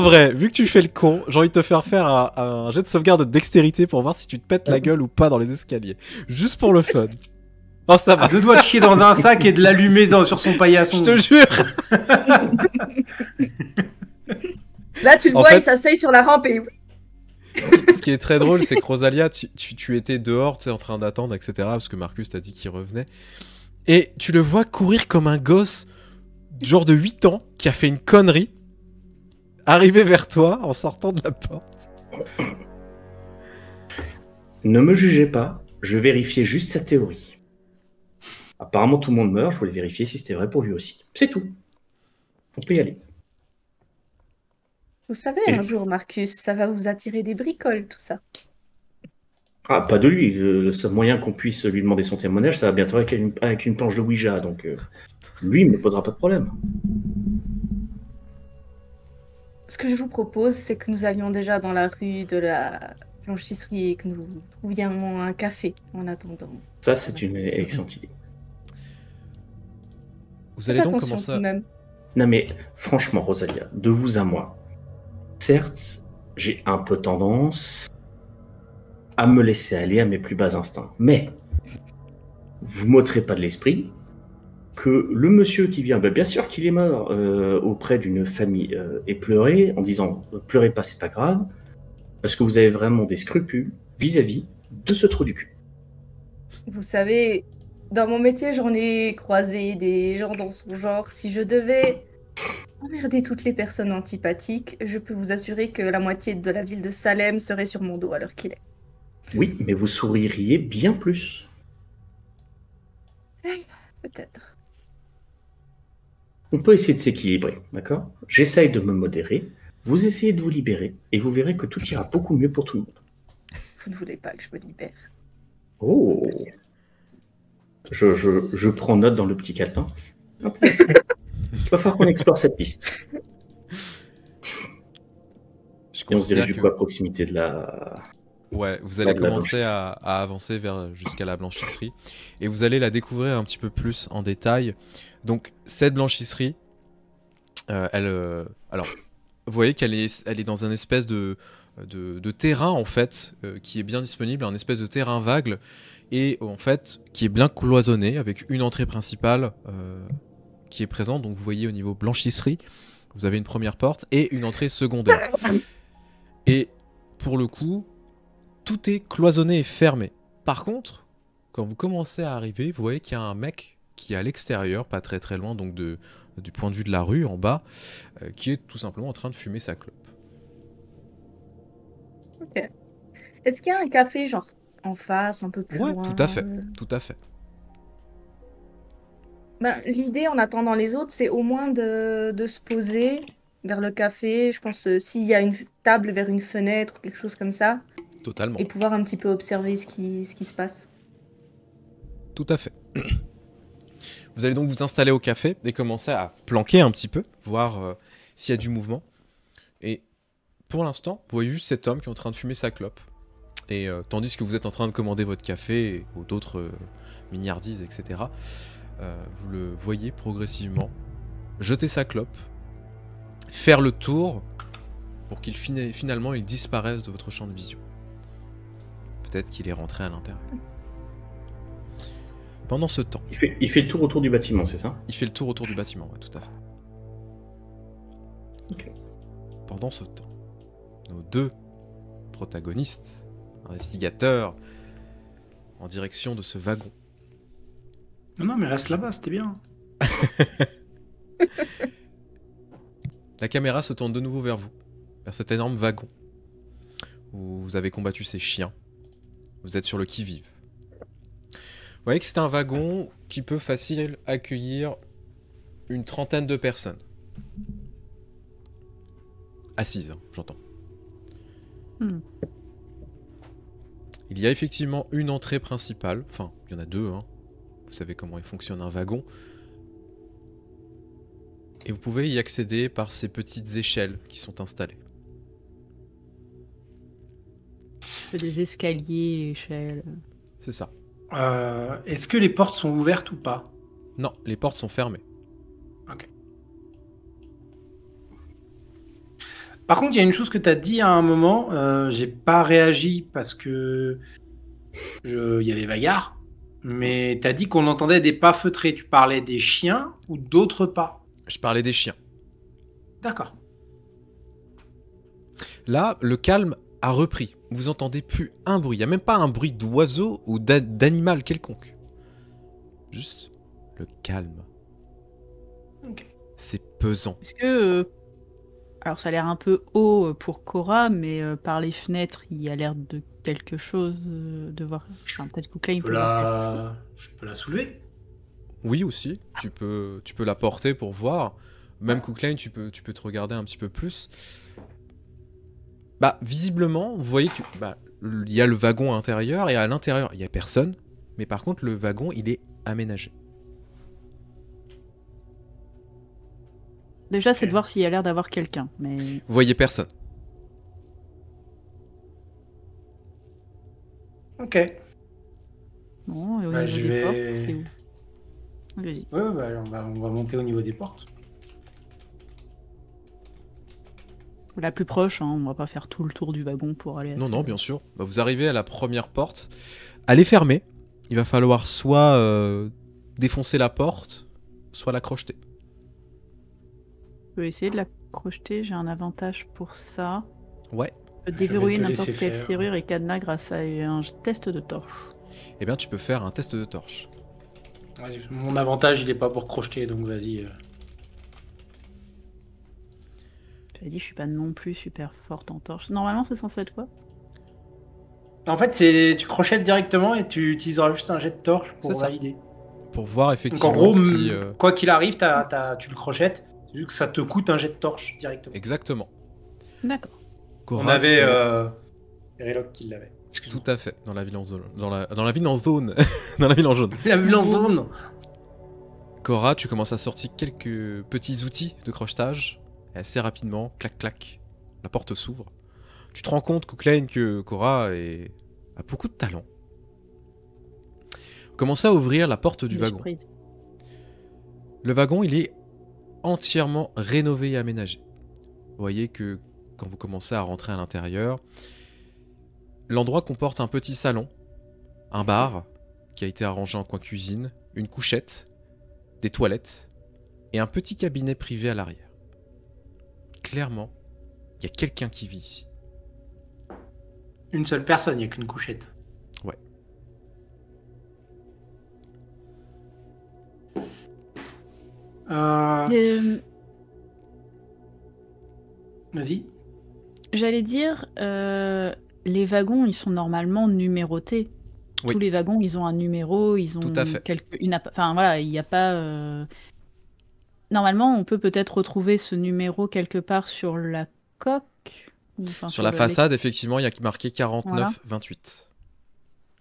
vrai, vu que tu fais le con, j'ai envie de te faire un jet de sauvegarde de dextérité pour voir si tu te pètes la gueule ou pas dans les escaliers. Juste pour le fun. Oh, ça va, À 2 doigts de chier dans un sac et de l'allumer sur son paillasson. je te jure. Là, tu le En vois, fait- il s'asseye sur la rampe et oui. Ce qui est très drôle, c'est que Rosalia, tu étais dehors, tu sais, en train d'attendre, etc. Parce que Marcus t'a dit qu'il revenait. Et tu le vois courir comme un gosse, genre de 8 ans, qui a fait une connerie, arriver vers toi en sortant de la porte. Ne me jugez pas, je vérifiais juste sa théorie. Apparemment, tout le monde meurt, je voulais vérifier si c'était vrai pour lui aussi. C'est tout. On peut y aller. Vous savez, un jour, Marcus, ça va vous attirer des bricoles, tout ça. Ah, pas de lui. Le seul moyen qu'on puisse lui demander son témoignage, ça va bientôt avec une planche de Ouija. Donc, lui, il ne me posera pas de problème. Ce que je vous propose, c'est que nous allions déjà dans la rue de la blanchisserie et que nous trouvions un café en attendant. Ça, c'est une excellente idée. Vous allez donc Attention, commencer tout de même. Non, mais franchement, Rosalia, de vous à moi, certes, j'ai un peu tendance à me laisser aller à mes plus bas instincts. Mais vous m'ôterez pas de l'esprit que le monsieur qui vient, bien sûr qu'il est mort auprès d'une famille éplorée, en disant « pleurez pas, c'est pas grave », parce que vous avez vraiment des scrupules vis-à-vis de ce trou du cul. Vous savez, dans mon métier, j'en ai croisé des gens dans son genre. Si je devais emmerder toutes les personnes antipathiques, je peux vous assurer que la moitié de la ville de Salem serait sur mon dos à l'heure qu'il est. Oui, mais vous souririez bien plus. Peut-être. On peut essayer de s'équilibrer, d'accord? J'essaye de me modérer, vous essayez de vous libérer, et vous verrez que tout ira beaucoup mieux pour tout le monde. Vous ne voulez pas que je me libère. Oh! Je prends note dans le petit calepin. Intéressant. Il va falloir qu'on explore cette piste. Je Et on se considère dirige du que- coup à proximité de la... Ouais, vous allez de la commencer blanchisserie. à avancer jusqu'à la blanchisserie et vous allez la découvrir un petit peu plus en détail. Donc cette blanchisserie, alors vous voyez qu'elle est dans un espèce de terrain en fait qui est bien disponible, un espèce de terrain vague et en fait qui est bien cloisonné avec une entrée principale qui est présente. Donc vous voyez au niveau blanchisserie, vous avez une première porte et une entrée secondaire. Et pour le coup, tout est cloisonné et fermé. Par contre, quand vous commencez à arriver, vous voyez qu'il y a un mec qui est à l'extérieur, pas très très loin donc du point de vue de la rue en bas, qui est tout simplement en train de fumer sa clope. Ok. Est-ce qu'il y a un café, genre, en face, un peu plus Ouais, loin tout à fait, tout à fait. L'idée, en attendant les autres, c'est au moins de se poser vers le café. Je pense s'il y a une table vers une fenêtre ou quelque chose comme ça, Totalement, et pouvoir un petit peu observer ce qui se passe. tout à fait. Vous allez donc vous installer au café et commencer à planquer un petit peu, voir s'il y a du mouvement. Et pour l'instant, vous voyez juste cet homme qui est en train de fumer sa clope. Et tandis que vous êtes en train de commander votre café ou d'autres mignardises, etc., vous le voyez progressivement jeter sa clope, faire le tour pour qu'il finalement il disparaisse de votre champ de vision. Peut-être qu'il est rentré à l'intérieur. Pendant ce temps, Il fait le tour autour du bâtiment, c'est ça? il fait le tour autour du bâtiment, ouais, tout à fait. Ok. Pendant ce temps, nos deux protagonistes, investigateurs, en direction de ce wagon. Non, mais reste là-bas, c'était bien. La caméra se tourne de nouveau vers vous, vers cet énorme wagon où vous avez combattu ces chiens. Vous êtes sur le qui-vive. Vous voyez que c'est un wagon qui peut facile accueillir une trentaine de personnes. Assises, hein, j'entends. Il y a effectivement une entrée principale, enfin, il y en a deux, hein. Vous savez comment il fonctionne un wagon. Et vous pouvez y accéder par ces petites échelles qui sont installées. Fait des escaliers, échelles. C'est ça. Est-ce que les portes sont ouvertes ou pas? Non, les portes sont fermées. Par contre, il y a une chose que tu as dit à un moment, j'ai pas réagi parce que il y avait bagarre, mais tu as dit qu'on entendait des pas feutrés. Tu parlais des chiens ou d'autres pas? Je parlais des chiens. D'accord. Là, le calme a repris. Vous entendez plus un bruit. Il n'y a même pas un bruit d'oiseau ou d'animal quelconque. Juste le calme. Ok. C'est pesant. Est-ce que... alors ça a l'air un peu haut pour Cora, mais par les fenêtres, il y a l'air de quelque chose de voir. Enfin, peut-être qu'Oukla, il peut voir quelque chose. Je peux la soulever? Oui aussi, tu peux la porter pour voir. Même Cookline, tu peux te regarder un petit peu plus. Bah, visiblement, vous voyez que il y a le wagon intérieur et à l'intérieur, il n'y a personne. Mais par contre, le wagon, il est aménagé. Déjà, c'est de voir s'il y a l'air d'avoir quelqu'un, mais... Vous voyez personne. Ok. Bon, et au Bah, niveau je des vais- portes, c'est où? Vas-y. Ouais, bah, on va monter au niveau des portes. La plus proche, hein, on va pas faire tout le tour du wagon pour aller à Non, celle- non, bien sûr. Bah, vous arrivez à la première porte. Elle est fermée. Il va falloir soit défoncer la porte, soit la crocheter. Je peux essayer de la crocheter, j'ai un avantage pour ça. Ouais. Je peux Je déverrouiller vais te n'importe laisser quelle faire. serrure et cadenas grâce à un test de torche. Eh bien, tu peux faire un test de torche. Vas-y, mon avantage, il est pas pour crocheter, donc vas-y. J'avais dit, je suis pas non plus super forte en torche. Normalement, c'est censé être quoi? En fait, tu crochettes directement et tu utiliseras juste un jet de torche pour C'est ça. valider. Pour voir Donc effectivement en gros, si... quoi qu'il arrive, tu le crochettes, c'est juste que ça te coûte un jet de torche directement. Exactement. D'accord. Cora, On avait tu peux- Eriloc qui l'avait. Tout à fait, dans la ville en zone. Dans la ville en zone. Dans la ville en jaune. La ville en zone. Cora, tu commences à sortir quelques petits outils de crochetage. Et assez rapidement, clac clac, la porte s'ouvre. Tu te rends compte, Cookline, que Cora a beaucoup de talent. Vous commencez à ouvrir la porte du Des wagon. surprises. Le wagon, il est entièrement rénové et aménagé. Vous voyez que quand vous commencez à rentrer à l'intérieur, l'endroit comporte un petit salon, un bar qui a été arrangé en coin cuisine, une couchette, des toilettes et un petit cabinet privé à l'arrière. Clairement, il y a quelqu'un qui vit ici. Une seule personne, il n'y a qu'une couchette. Ouais. Euh, Vas-y. J'allais dire, les wagons, ils sont normalement numérotés. Oui. Tous les wagons, ils ont un numéro, ils ont Tout à fait. Enfin voilà, il n'y a pas. Normalement, on peut peut-être retrouver ce numéro quelque part sur la coque. Enfin, Sur la le- façade, effectivement, il y a marqué 49-28.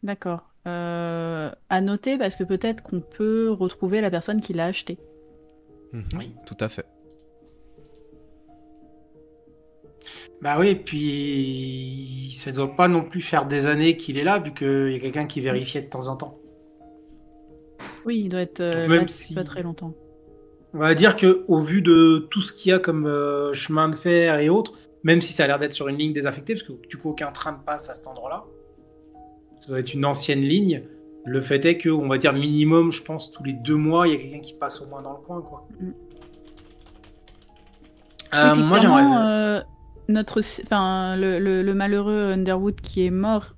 D'accord. À noter parce que peut-être qu'on peut retrouver la personne qui l'a acheté. Oui. Tout à fait. Bah oui, puis ça doit pas non plus faire des années qu'il est là, vu qu'il y a quelqu'un qui vérifiait de temps en temps. Oui, il doit être Donc là même depuis si- pas très longtemps. On va dire que au vu de tout ce qu'il y a comme chemin de fer et autres, même si ça a l'air d'être sur une ligne désaffectée, parce que du coup aucun train ne passe à cet endroit-là, ça doit être une ancienne ligne. Le fait est que, on va dire minimum, je pense, tous les 2 mois, il y a quelqu'un qui passe au moins dans le coin, quoi. Oui, puis Moi, clairement, j'aimerais. le malheureux Underwood qui est mort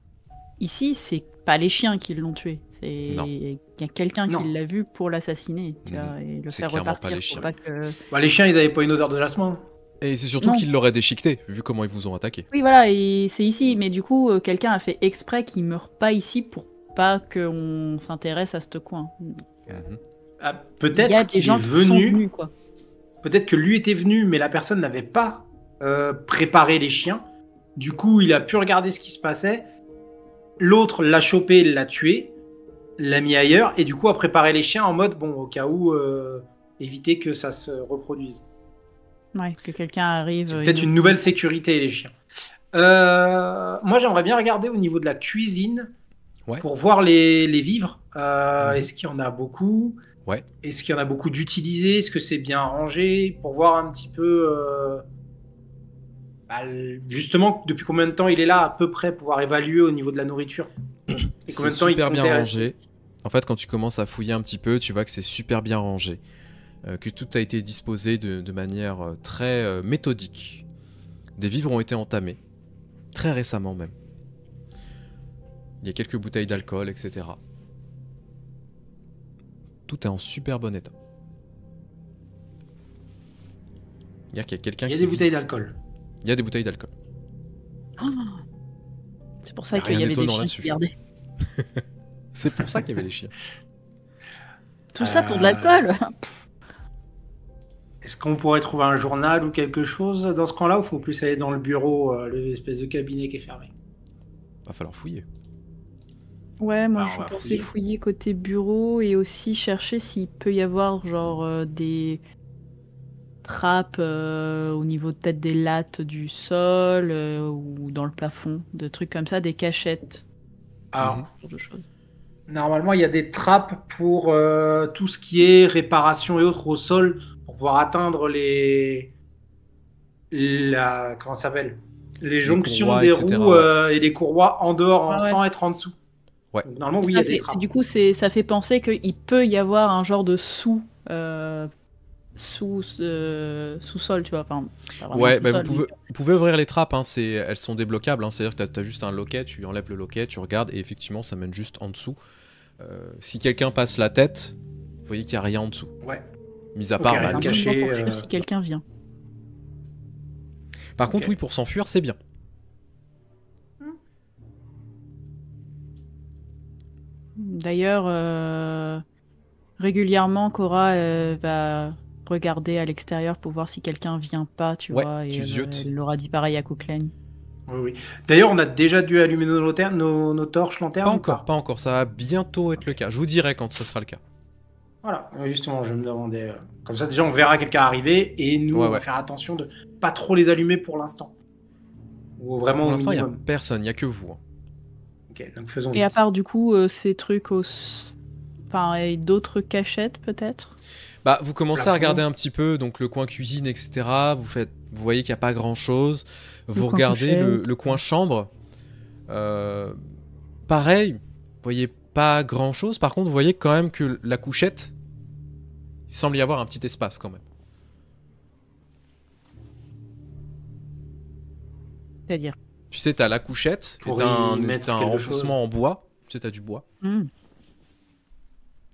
ici, c'est pas les chiens qui l'ont tué. Non. Il y a quelqu'un Non. qui l'a vu pour l'assassiner, tu vois, et le C'est faire clairement pas repartir les pour chiens. pas que. Bah, les chiens, ils avaient pas une odeur de jasmin. Et c'est surtout Non. qu'ils l'auraient déchiqueté, vu comment ils vous ont attaqué. Oui, voilà, et c'est ici, mais du coup, quelqu'un a fait exprès qu'il meure pas ici pour pas qu'on s'intéresse à ce coin. Mhm. Ah, Il y a peut-être des qu'il gens est qui sont venu. venus, quoi. Peut-être que lui était venu, mais la personne n'avait pas préparé les chiens. Du coup, il a pu regarder ce qui se passait. L'autre l'a chopé, l'a tué, l'a mis ailleurs, et du coup a préparé les chiens en mode, bon, au cas où, éviter que ça se reproduise. Ouais, que quelqu'un arrive. C'est peut-être une nouvelle sécurité, les chiens. Moi, j'aimerais bien regarder au niveau de la cuisine Ouais. pour voir les vivres. Mhm. Est-ce qu'il y en a beaucoup? Ouais. Est-ce qu'il y en a beaucoup d'utilisés? Est-ce que c'est bien rangé? Pour voir un petit peu, justement, depuis combien de temps il est là, à peu près, pouvoir évaluer au niveau de la nourriture. Et combien C'est de temps il super bien comptait rangé. rester. En fait, quand tu commences à fouiller un petit peu, tu vois que c'est super bien rangé. Que tout a été disposé de manière très méthodique. Des vivres ont été entamés. Très récemment même. Il y a quelques bouteilles d'alcool, etc. Tout est en super bon état. C'est-à-dire qu'il y a quelqu'un Il y a qui des bouteilles vit- d'alcool. Il y a des bouteilles d'alcool. Oh, c'est pour ça Y a qu'il rien y avait des d'étonnant chiens là-dessus. qui gardaient. C'est pour ça qu'il y avait les chiens. Tout ça pour de l'alcool. Est-ce qu'on pourrait trouver un journal ou quelque chose dans ce camp-là, ou faut plus aller dans le bureau, l'espèce de cabinet qui est fermé? Va falloir fouiller. Ouais, moi Bah, on je va pensais fouiller. fouiller côté bureau et aussi chercher s'il peut y avoir genre des trappes au niveau peut-être des lattes du sol ou dans le plafond, de trucs comme ça, des cachettes, Alors, Mhm. ce genre de choses. normalement, il y a des trappes pour tout ce qui est réparation et autres au sol, pour pouvoir atteindre comment ça s'appelle? Les jonctions courroies, des etc., roues ouais. et les courroies en dehors, Ouais, ouais. sans être en dessous. Ouais. Donc, normalement, oui, il y Ça, a des trappes. du coup, ça fait penser qu'il peut y avoir un genre de sous-sol, tu vois. Enfin, pas vraiment Ouais, bah sous-sol, mais- vous pouvez ouvrir les trappes, hein, elles sont débloquables, hein, c'est-à-dire que t'as juste un loquet, tu enlèves le loquet, tu regardes, et effectivement ça mène juste en dessous. Si quelqu'un passe la tête, vous voyez qu'il n'y a rien en dessous. Ouais. Mis à Ok, part rien bah, de le caché. sol. Simplement pour fuir si quelqu'un vient. Par contre, Ok. oui, pour s'enfuir, c'est bien. D'ailleurs, régulièrement, Cora va regarder à l'extérieur pour voir si quelqu'un vient pas, tu Ouais, vois, et tu ziotes. elle leur a dit pareil à Coquelin. Oui, oui. D'ailleurs, on a déjà dû allumer nos torches lanternes. Pas ou encore, pas encore, ça va bientôt être le cas. Je vous dirai quand ce sera le cas. Voilà, justement, je me demandais. Comme ça, déjà, on verra quelqu'un arriver et nous, Ouais, on va ouais. faire attention de pas trop les allumer pour l'instant. Ou vraiment Pour au l'instant, il n'y a minimum. personne, il n'y a que vous. Hein. Ok, donc faisons Et à vite. part, du coup, ces trucs enfin, et d'autres cachettes, peut-être. Bah, vous commencez à Plafond. regarder un petit peu, donc le coin cuisine, etc. Vous voyez qu'il n'y a pas grand-chose. Vous coin regardez couchette. le coin chambre. Pareil, vous voyez pas grand-chose. Par contre, vous voyez quand même que la couchette, il semble y avoir un petit espace quand même. C'est-à-dire. Tu sais, t'as la couchette, et Pour t'as y un mettre quelque renfoncement en bois. Tu sais, t'as du bois.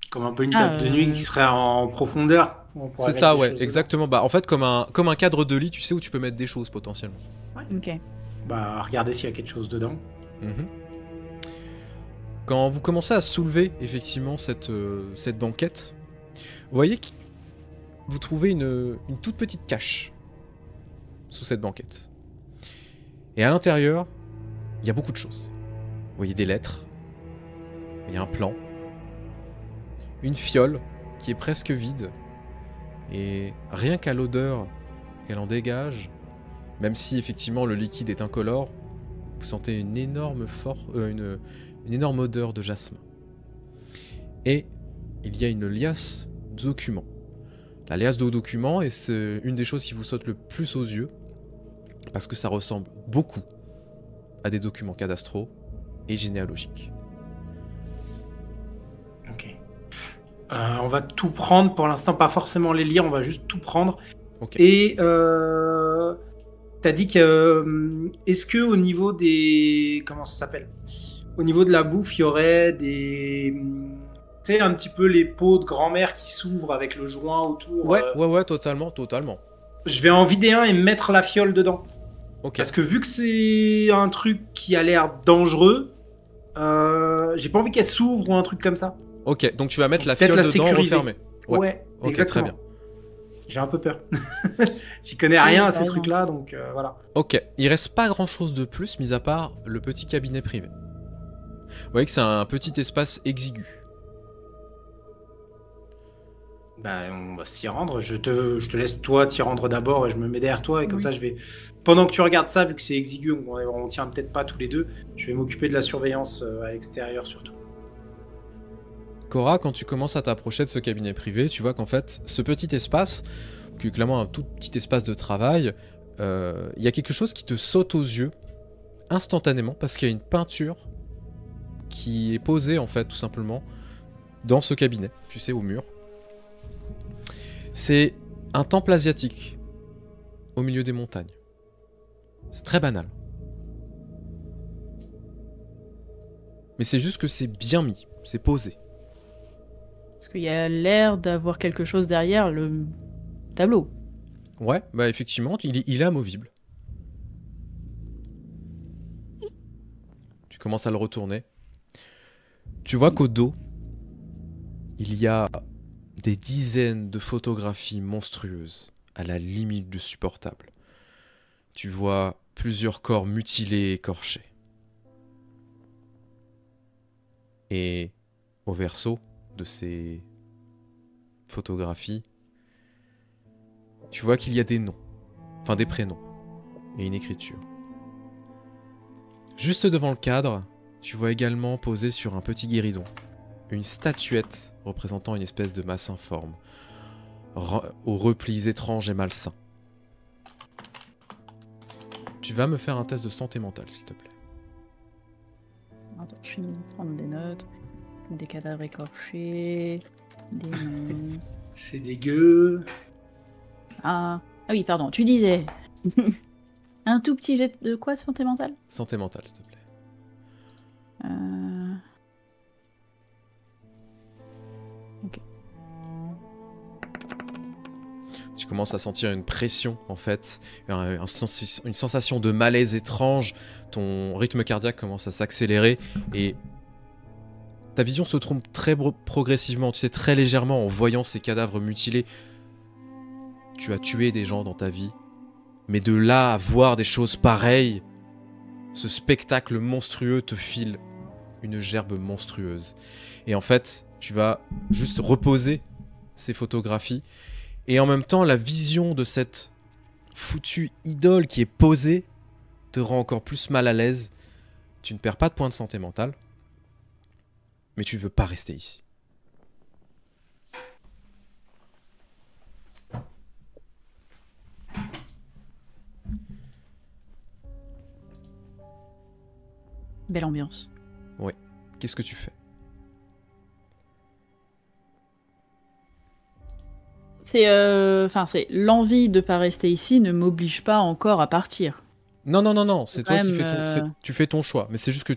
Comme un peu une Ah, table de nuit qui serait en profondeur. On pourrait C'est mettre ça, des ouais, choses exactement. Bah, en fait, comme un cadre de lit, tu sais, où tu peux mettre des choses potentiellement. Ok. dedans. Bah, regardez s'il y a quelque chose dedans. Mhm. Quand vous commencez à soulever effectivement cette banquette, vous voyez que vous trouvez une toute petite cache sous cette banquette. Et à l'intérieur, il y a beaucoup de choses. Vous voyez des lettres, il y a un plan, une fiole qui est presque vide, et rien qu'à l'odeur qu'elle en dégage, même si effectivement le liquide est incolore, vous sentez une énorme odeur de jasmin. Et il y a une liasse de documents. La liasse de documents est une des choses qui vous saute le plus aux yeux, parce que ça ressemble beaucoup à des documents cadastraux et généalogiques. Ok. On va tout prendre. Pour l'instant, pas forcément les lire. On va juste tout prendre. Ok. Et t'as dit que est-ce que au niveau des comment ça s'appelle? Au niveau de la bouffe, il y aurait des tu sais un petit peu les pots de grand-mère qui s'ouvrent avec le joint autour. Ouais, totalement. Je vais en vider un et mettre la fiole dedans. Ok. Parce que vu que c'est un truc qui a l'air dangereux, j'ai pas envie qu'elle s'ouvre ou un truc comme ça. Ok, donc tu vas mettre la Peut-être fiole la dedans sécuriser. refermée. Ouais. Ok, exactement. très bien. J'ai un peu peur. J'y connais rien à ces pareil, trucs-là, donc voilà. Ok, il reste pas grand chose de plus, mis à part le petit cabinet privé. Vous voyez que c'est un petit espace exigu. Bah, on va s'y rendre. Je te laisse toi t'y rendre d'abord et je me mets derrière toi. Et comme Oui. ça, je vais. Pendant que tu regardes ça, vu que c'est exigu, on tient peut-être pas tous les deux, je vais m'occuper de la surveillance à l'extérieur surtout. Cora, quand tu commences à t'approcher de ce cabinet privé, tu vois qu'en fait, ce petit espace, qui est clairement un tout petit espace de travail, il y a quelque chose qui te saute aux yeux instantanément parce qu'il y a une peinture qui est posée en fait tout simplement dans ce cabinet, tu sais, au mur. C'est un temple asiatique au milieu des montagnes. C'est très banal. Mais c'est juste que c'est bien mis, c'est posé. Parce qu'il y a l'air d'avoir quelque chose derrière le tableau. Ouais, bah effectivement, il est amovible. Tu commences à le retourner. Tu vois qu'au dos, il y a des dizaines de photographies monstrueuses, à la limite du supportable. Tu vois plusieurs corps mutilés et écorchés. Et au verso de ces photographies, tu vois qu'il y a des noms, enfin des prénoms, et une écriture. Juste devant le cadre, tu vois également posé sur un petit guéridon une statuette représentant une espèce de masse informe, aux replis étranges et malsains. Tu vas me faire un test de santé mentale, s'il te plaît. Attends, je suis en train de prendre des notes. Des cadavres écorchés. Des noms. C'est dégueu. Ah oui, pardon, tu disais. Un tout petit jet de quoi, santé mentale? Santé mentale, s'il te plaît. Ok. Tu commences à sentir une pression, en fait, une sensation de malaise étrange. Ton rythme cardiaque commence à s'accélérer et ta vision se trompe très progressivement, tu sais, très légèrement en voyant ces cadavres mutilés. Tu as tué des gens dans ta vie, mais de là à voir des choses pareilles, ce spectacle monstrueux te file une gerbe monstrueuse. Et en fait, tu vas juste reposer ces photographies et en même temps, la vision de cette foutue idole qui est posée te rend encore plus mal à l'aise. Tu ne perds pas de points de santé mentale, mais tu ne veux pas rester ici. Belle ambiance. Qu'est-ce que tu fais? C'est l'envie de pas rester ici ne m'oblige pas encore à partir. Non, c'est toi qui Même, fais tu fais ton choix. Mais c'est juste que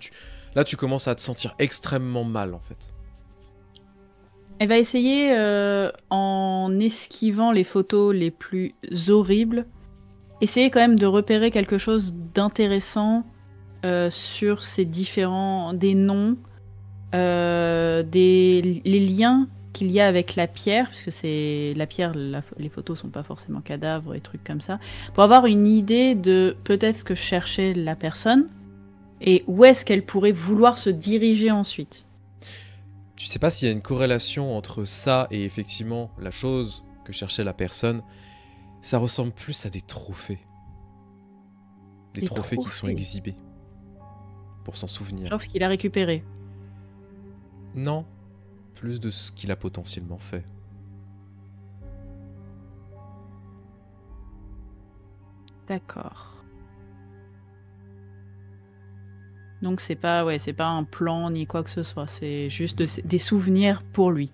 là, tu commences à te sentir extrêmement mal, en fait. Elle va essayer, en esquivant les photos les plus horribles, essayer quand même de repérer quelque chose d'intéressant sur ces des noms, les liens qu'il y a avec la pierre, parce que c'est la pierre, les photos sont pas forcément cadavres et trucs comme ça, pour avoir une idée de peut-être ce que cherchait la personne et où est-ce qu'elle pourrait vouloir se diriger ensuite. Tu sais pas s'il y a une corrélation entre ça et effectivement la chose que cherchait la personne. Ça ressemble plus à des trophées. Des trophées qui sont exhibés. Pour s'en souvenir. Genre ce qu'il a récupéré. Non. Plus de ce qu'il a potentiellement fait. D'accord. Donc c'est pas un plan ni quoi que ce soit, c'est juste des souvenirs pour lui.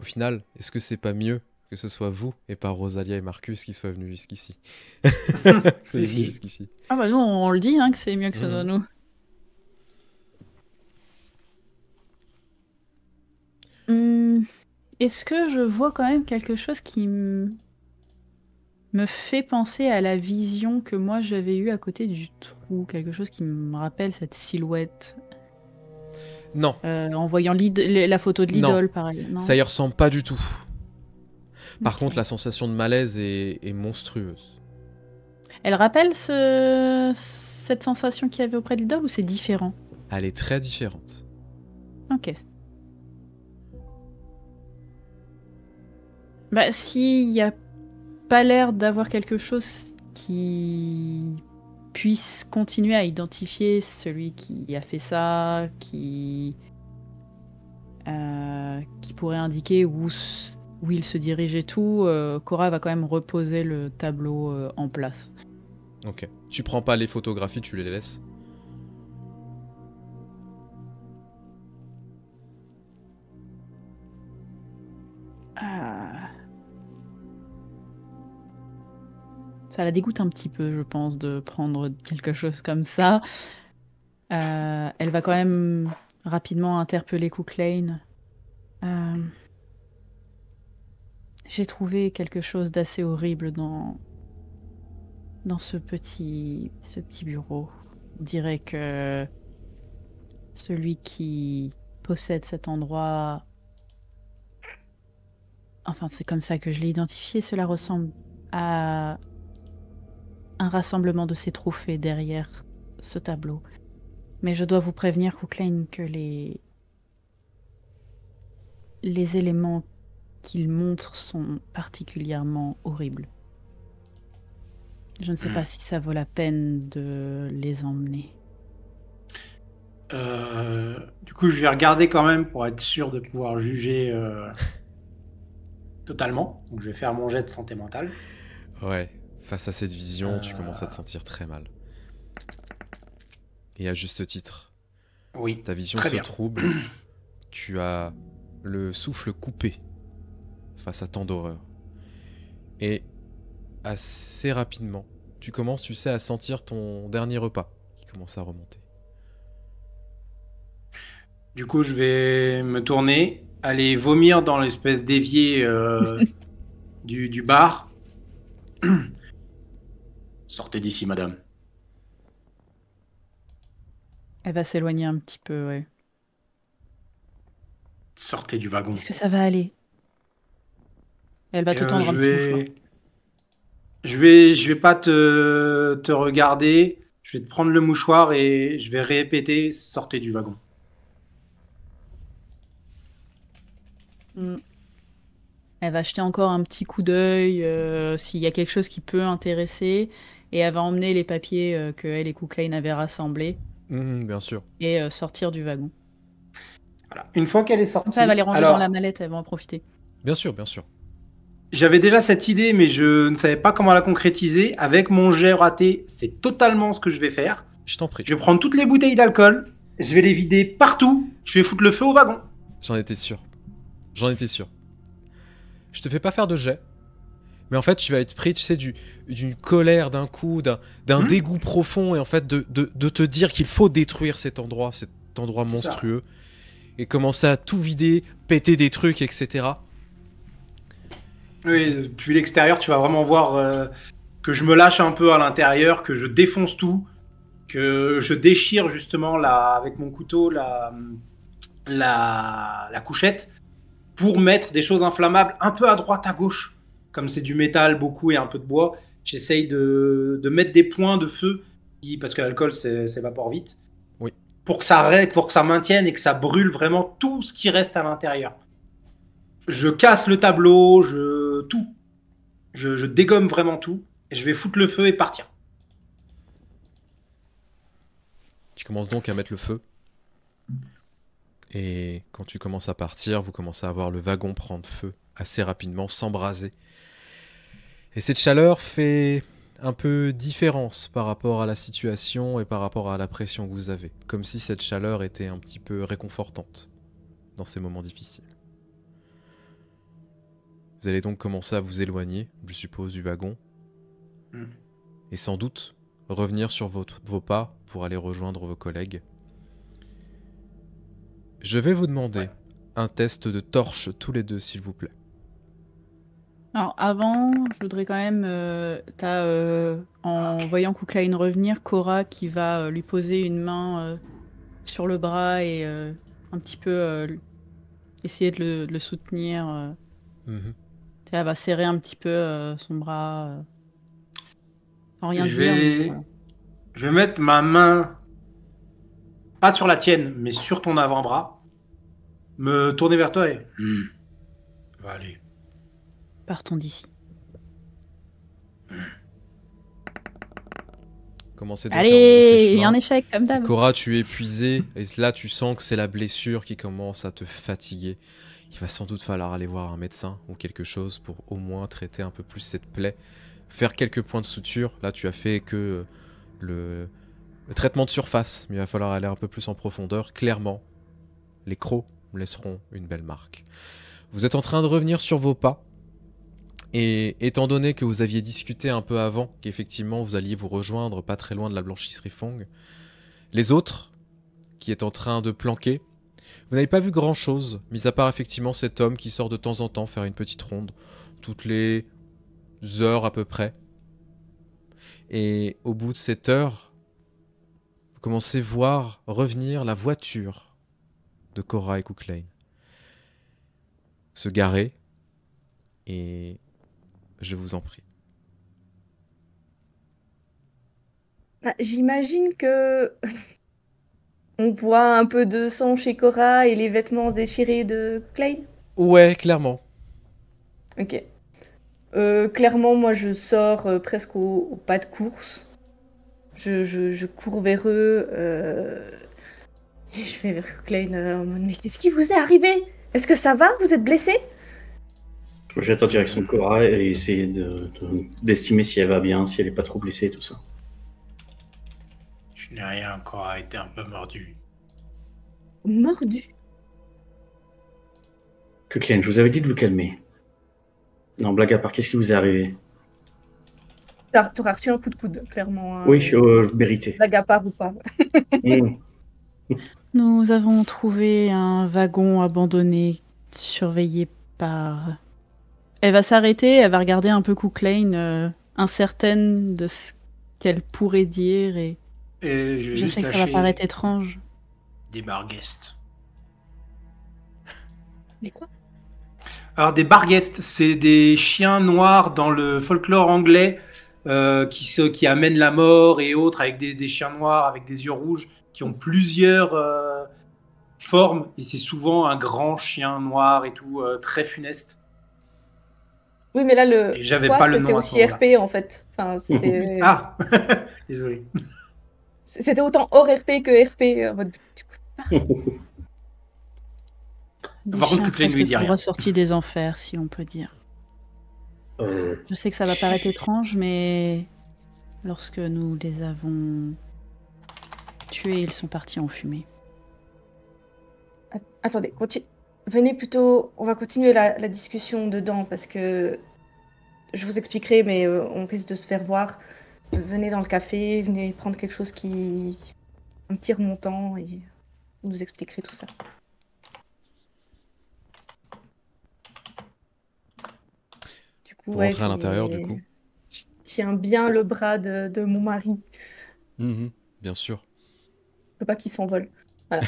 Au final, est-ce que c'est pas mieux que ce soit vous et pas Rosalia et Marcus qui soient venus jusqu'ici? Jusqu'ici. Ah bah nous on le dit que c'est mieux que ce soit nous. Est-ce que je vois quand même quelque chose qui me fait penser à la vision que moi j'avais eue à côté du trou, quelque chose qui me rappelle cette silhouette? Non. En voyant la photo de l'idole, pareil. Non, ça y ressemble pas du tout. Par contre, la sensation de malaise est monstrueuse. Elle rappelle cette sensation qu'il y avait auprès de l'idole ou c'est différent? Elle est très différente. Ok. Bah, s'il n'y a pas l'air d'avoir quelque chose qui puisse continuer à identifier celui qui a fait ça, qui pourrait indiquer où il se dirige et tout, Cora va quand même reposer le tableau en place. Ok. Tu prends pas les photographies, tu les laisses. Ça la dégoûte un petit peu, je pense, de prendre quelque chose comme ça. Elle va quand même rapidement interpeller Cook Lane. J'ai trouvé quelque chose d'assez horrible dans ce petit bureau. On dirait que celui qui possède cet endroit... Enfin, c'est comme ça que je l'ai identifié. Cela ressemble à un rassemblement de ces trophées derrière ce tableau. Mais je dois vous prévenir, Cook Lane, que les éléments qu'il montre sont particulièrement horribles. Je ne sais pas si ça vaut la peine de les emmener. Du coup, je vais regarder quand même pour être sûr de pouvoir juger totalement. Donc, je vais faire mon jet de santé mentale. Ouais. Face à cette vision, tu commences à te sentir très mal. Et à juste titre. Oui. Ta vision très se bien. trouble. Tu as le souffle coupé face à tant d'horreur. Et assez rapidement, tu commences, tu sais, à sentir ton dernier repas qui commence à remonter. Du coup, je vais me tourner, aller vomir dans l'espèce d'évier du bar. Sortez d'ici, madame. Elle va s'éloigner un petit peu, ouais. Sortez du wagon. Est-ce que ça va aller? Elle va te tendre un petit mouchoir. Je vais pas te regarder. Je vais te prendre le mouchoir et je vais répéter sortez du wagon. Elle va jeter encore un petit coup d'œil s'il y a quelque chose qui peut intéresser, et elle va emmener les papiers que elle et Cook Lane avaient rassemblés Bien sûr. et sortir du wagon. Voilà. Une fois qu'elle est sortie, Comme ça, elle va les ranger alors, dans la mallette, elle va en profiter. Bien sûr, bien sûr. j'avais déjà cette idée, mais je ne savais pas comment la concrétiser. Avec mon jet raté, c'est totalement ce que je vais faire. Je t'en prie. Je vais prendre toutes les bouteilles d'alcool, je vais les vider partout, je vais foutre le feu au wagon. J'en étais sûr. J'en étais sûr. Je te fais pas faire de jet. Mais en fait, tu vas être pris, tu sais, d'une colère d'un coup, d'un dégoût profond, et en fait, de te dire qu'il faut détruire cet endroit monstrueux, et commencer à tout vider, péter des trucs, etc. Oui, depuis l'extérieur, tu vas vraiment voir que je me lâche un peu à l'intérieur, que je défonce tout, que je déchire justement avec mon couteau la couchette pour mettre des choses inflammables un peu à droite, à gauche. Comme c'est du métal beaucoup et un peu de bois, j'essaye de mettre des points de feu, parce que l'alcool s'évapore vite, Oui. pour que ça maintienne et que ça brûle vraiment tout ce qui reste à l'intérieur. Je casse le tableau, je dégomme vraiment tout, et je vais foutre le feu et partir. Tu commences donc à mettre le feu. Et quand tu commences à partir, vous commencez à voir le wagon prendre feu assez rapidement, s'embraser. Et cette chaleur fait un peu différence par rapport à la situation et par rapport à la pression que vous avez. Comme si cette chaleur était un petit peu réconfortante dans ces moments difficiles. Vous allez donc commencer à vous éloigner, je suppose, du wagon. Et sans doute revenir sur vos pas pour aller rejoindre vos collègues. Je vais vous demander un test de torche tous les deux, s'il vous plaît. Alors avant, je voudrais quand même, en voyant Cook Lane revenir, Cora qui va lui poser une main sur le bras et un petit peu essayer de le soutenir. Elle va serrer un petit peu son bras. Sans rien dire. Mais... Je vais mettre ma main, pas sur la tienne, mais sur ton avant-bras, me tourner vers toi et... Va aller. Partons d'ici. Commencez donc à remonter Allez, chemin. un échec, comme d'hab. Cora, tu es épuisé et là tu sens que c'est la blessure qui commence à te fatiguer. Il va sans doute falloir aller voir un médecin ou quelque chose pour au moins traiter un peu plus cette plaie. Faire quelques points de suture. Là tu as fait que le traitement de surface, mais il va falloir aller un peu plus en profondeur. Clairement, les crocs laisseront une belle marque. Vous êtes en train de revenir sur vos pas. Et étant donné que vous aviez discuté un peu avant qu'effectivement vous alliez vous rejoindre pas très loin de la blanchisserie Fong, les autres, qui est en train de planquer, vous n'avez pas vu grand chose, mis à part effectivement cet homme qui sort de temps en temps faire une petite ronde, toutes les heures à peu près. Et au bout de cette heure, vous commencez à voir revenir la voiture de Cora et Cook Lane se garer, et je vous en prie. Bah, j'imagine que on voit un peu de sang chez Cora et les vêtements déchirés de Klein. Ouais, clairement. Ok. Clairement, moi, je sors presque au pas de course. Je cours vers eux. Et je vais vers Klein en mode, mais qu'est-ce qui vous est arrivé? Est-ce que ça va? Vous êtes blessé? Je jette en direction de Cora et essayer d'estimer si elle va bien, si elle est pas trop blessée et tout ça. Je n'ai rien encore été un peu mordu. Mordu. Kuklen, je vous avais dit de vous calmer. Non, blague à part, qu'est-ce qui vous est arrivé? T'auras reçu un coup de coude, clairement. Hein. Oui, vérité. Blague à part ou pas. Mm. Nous avons trouvé un wagon abandonné, surveillé par... Elle va s'arrêter, elle va regarder un peu Cook Lane, incertaine de ce qu'elle pourrait dire, et Et je vais je juste sais que ça va lâcher paraître étrange. des barguests. Mais quoi? Alors des barguests, c'est des chiens noirs dans le folklore anglais qui amènent la mort et autres, avec des chiens noirs avec des yeux rouges qui ont plusieurs formes, et c'est souvent un grand chien noir et tout, très funeste. Oui, mais là, Et j'avais quoi, pas le c'était nom à ce aussi moment-là. RP, en fait. Enfin, c'était... Ah désolé. C'était autant hors RP que RP. En mode, du coup, Des Par contre, chiens Cook Lane lui dit presque rien. ressortis des enfers, si on peut dire. Je sais que ça va paraître étrange, mais lorsque nous les avons tués, ils sont partis en fumée. Attendez, venez plutôt... On va continuer la discussion dedans, parce que... Je vous expliquerai, mais on risque de se faire voir. Venez dans le café, venez prendre quelque chose qui... Un petit remontant, et vous nous expliquerez tout ça. Du coup, Pour rentrer à l'intérieur, du coup. je tiens bien le bras de mon mari. Mhm, bien sûr. Je veux pas qu'il s'envole. Voilà.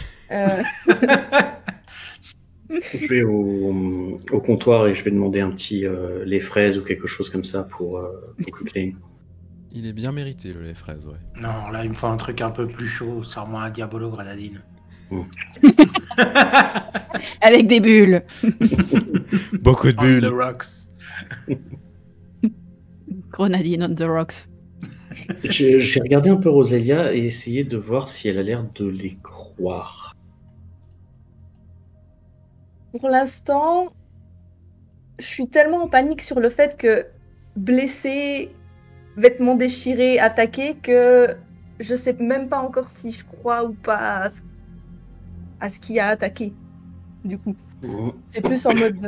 Je vais au comptoir et je vais demander un petit lait fraise ou quelque chose comme ça pour Kuklen. Il est bien mérité, le lait fraise, ouais. Non, là il me faut un truc un peu plus chaud, sors-moi un Diabolo grenadine. Avec des bulles. Beaucoup de On the bulles. rocks. Grenadine on the rocks. Je vais regarder un peu Roselia et essayer de voir si elle a l'air de les croire. Pour l'instant, je suis tellement en panique sur le fait que blessé, vêtements déchirés, attaqué, que je sais même pas encore si je crois ou pas à ce qui a attaqué. Du coup, c'est plus en mode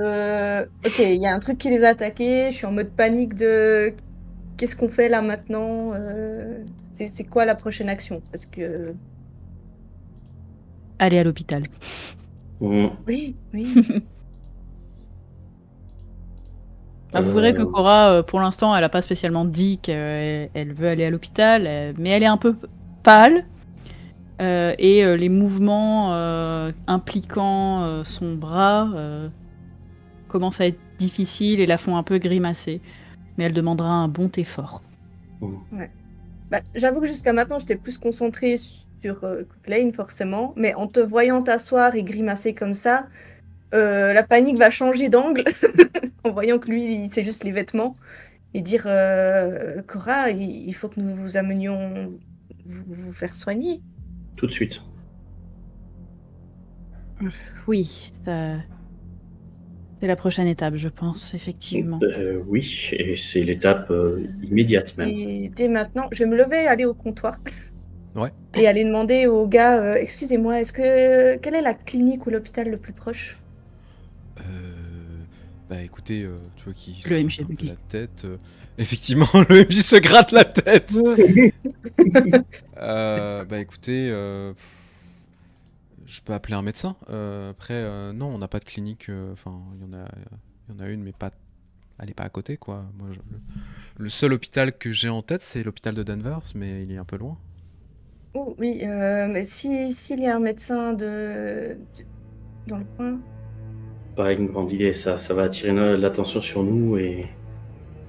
ok, il y a un truc qui les a attaqués, je suis en mode panique de qu'est-ce qu'on fait là maintenant, c'est quoi la prochaine action? Parce que Aller à l'hôpital. oui. Vous verrez que Cora, pour l'instant, elle n'a pas spécialement dit qu'elle veut aller à l'hôpital, mais elle est un peu pâle. Et les mouvements impliquant son bras commencent à être difficiles et la font un peu grimacer. Mais elle demandera un bon effort. Bah, j'avoue que jusqu'à maintenant, j'étais plus concentrée sur Cook Lane, forcément. Mais en te voyant t'asseoir et grimacer comme ça, la panique va changer d'angle en voyant que lui, c'est juste les vêtements. Et dire Cora, il faut que nous vous amenions vous faire soigner. Tout de suite. Oui, c'est la prochaine étape, je pense, effectivement. Oui, et c'est l'étape immédiate même. Et dès maintenant, je vais me lever, aller au comptoir. Ouais. Et aller demander au gars, excusez-moi, quelle est la clinique ou l'hôpital le plus proche? Bah écoutez, tu vois qu'il se Le gratte MJ un peu buggy. la tête. Effectivement, le MJ se gratte la tête. Bah écoutez, je peux appeler un médecin. Après, non, on n'a pas de clinique. Enfin, il y en a une, mais pas. Elle est pas à côté, quoi. Moi, le seul hôpital que j'ai en tête, c'est l'hôpital de Danvers, mais il est un peu loin. Oh oui, mais s'il y a un médecin dans le coin. Pas une grande idée, ça va attirer l'attention sur nous et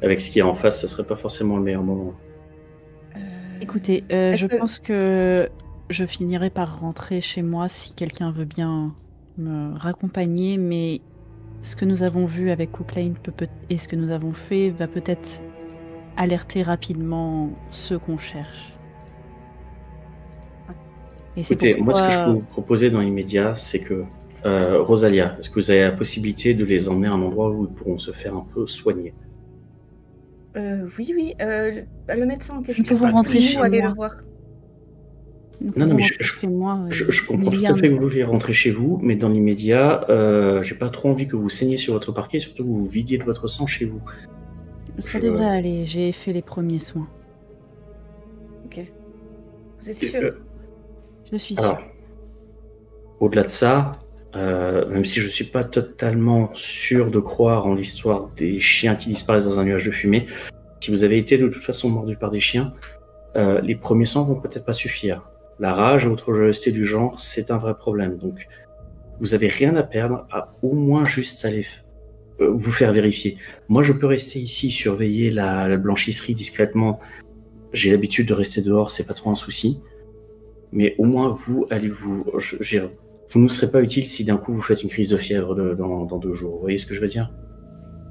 avec ce qu'il y a en face, ce serait pas forcément le meilleur moment. Écoutez, je pense que je finirai par rentrer chez moi si quelqu'un veut bien me raccompagner, mais ce que nous avons vu avec Cooklane et ce que nous avons fait va peut-être alerter rapidement ceux qu'on cherche. Et c'est Écoutez, moi ce que je peux pourquoi... vous proposer dans l'immédiat, c'est que Rosalia, est-ce que vous avez la possibilité de les emmener à un endroit où ils pourront se faire un peu soigner? Oui, le médecin en question. Nous pouvons rentrer chez aller moi. le voir. Non, mais je comprends tout à fait que vous vouliez rentrer chez vous, mais dans l'immédiat, j'ai pas trop envie que vous saigniez sur votre parquet, surtout que vous vidiez de votre sang chez vous. Ça devrait aller, j'ai fait les premiers soins. Ok. Vous êtes sûr? Je suis Alors, sûre. au-delà de ça, même si je suis pas totalement sûr de croire en l'histoire des chiens qui disparaissent dans un nuage de fumée, si vous avez été de toute façon mordu par des chiens, les premiers soins vont peut-être pas suffire. La rage et autres gestes du genre, c'est un vrai problème. Donc, vous avez rien à perdre à au moins juste aller vous faire vérifier. Moi, je peux rester ici, surveiller la blanchisserie discrètement. J'ai l'habitude de rester dehors, c'est pas trop un souci. Mais au moins, vous, allez-vous... Vous ne serez pas utile si d'un coup vous faites une crise de fièvre dans 2 jours. Vous voyez ce que je veux dire?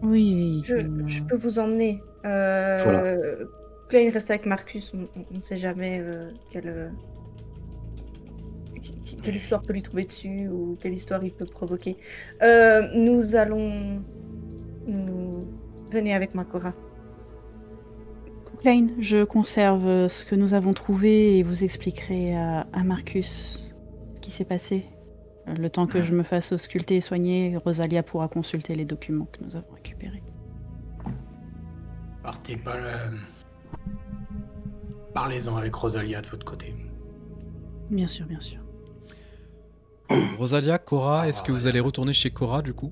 Oui. Je peux vous emmener. Voilà. Cooklane reste avec Marcus, on ne sait jamais quelle histoire peut lui tomber dessus ou quelle histoire il peut provoquer. Nous allons... Venez avec moi, Cora. Cooklane, je conserve ce que nous avons trouvé et vous expliquerai à Marcus ce qui s'est passé. Le temps que je me fasse ausculter et soigner, Rosalia pourra consulter les documents que nous avons récupérés. Partez pas Parlez-en avec Rosalia de votre côté. Bien sûr, bien sûr. Rosalia, Cora, est-ce que vous allez retourner chez Cora du coup?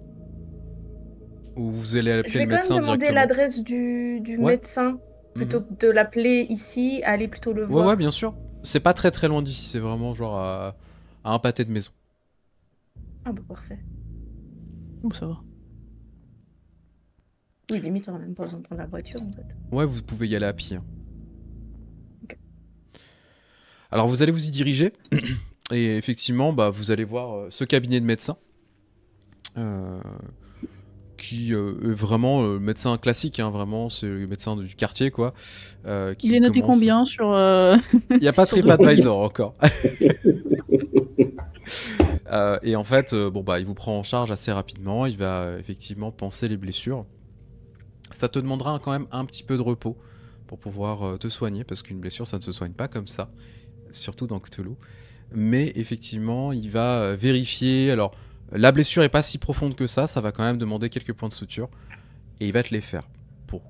Ou vous allez appeler le Je vais médecin quand même demander directement? l'adresse du médecin plutôt que de l'appeler ici, aller plutôt le voir. Ouais, bien sûr. C'est pas très loin d'ici, c'est vraiment genre à un pâté de maison. Ah bah parfait. Oh, ça va. Oui, limite on n'a même pas besoin de prendre la voiture en fait. Ouais, vous pouvez y aller à pied. Ok. Alors vous allez vous y diriger, et effectivement, bah, vous allez voir ce cabinet de médecin, qui est vraiment médecin classique, hein, vraiment, c'est le médecin du quartier, quoi. Il est noté combien sur... Il n'y a pas TripAdvisor encore. Et en fait, il vous prend en charge assez rapidement, il va effectivement panser les blessures. Ça te demandera quand même un petit peu de repos pour pouvoir te soigner, parce qu'une blessure, ça ne se soigne pas comme ça, surtout dans Cthulhu. Mais effectivement, il va vérifier. Alors, la blessure est pas si profonde que ça va quand même demander quelques points de suture. Et il va te les faire pour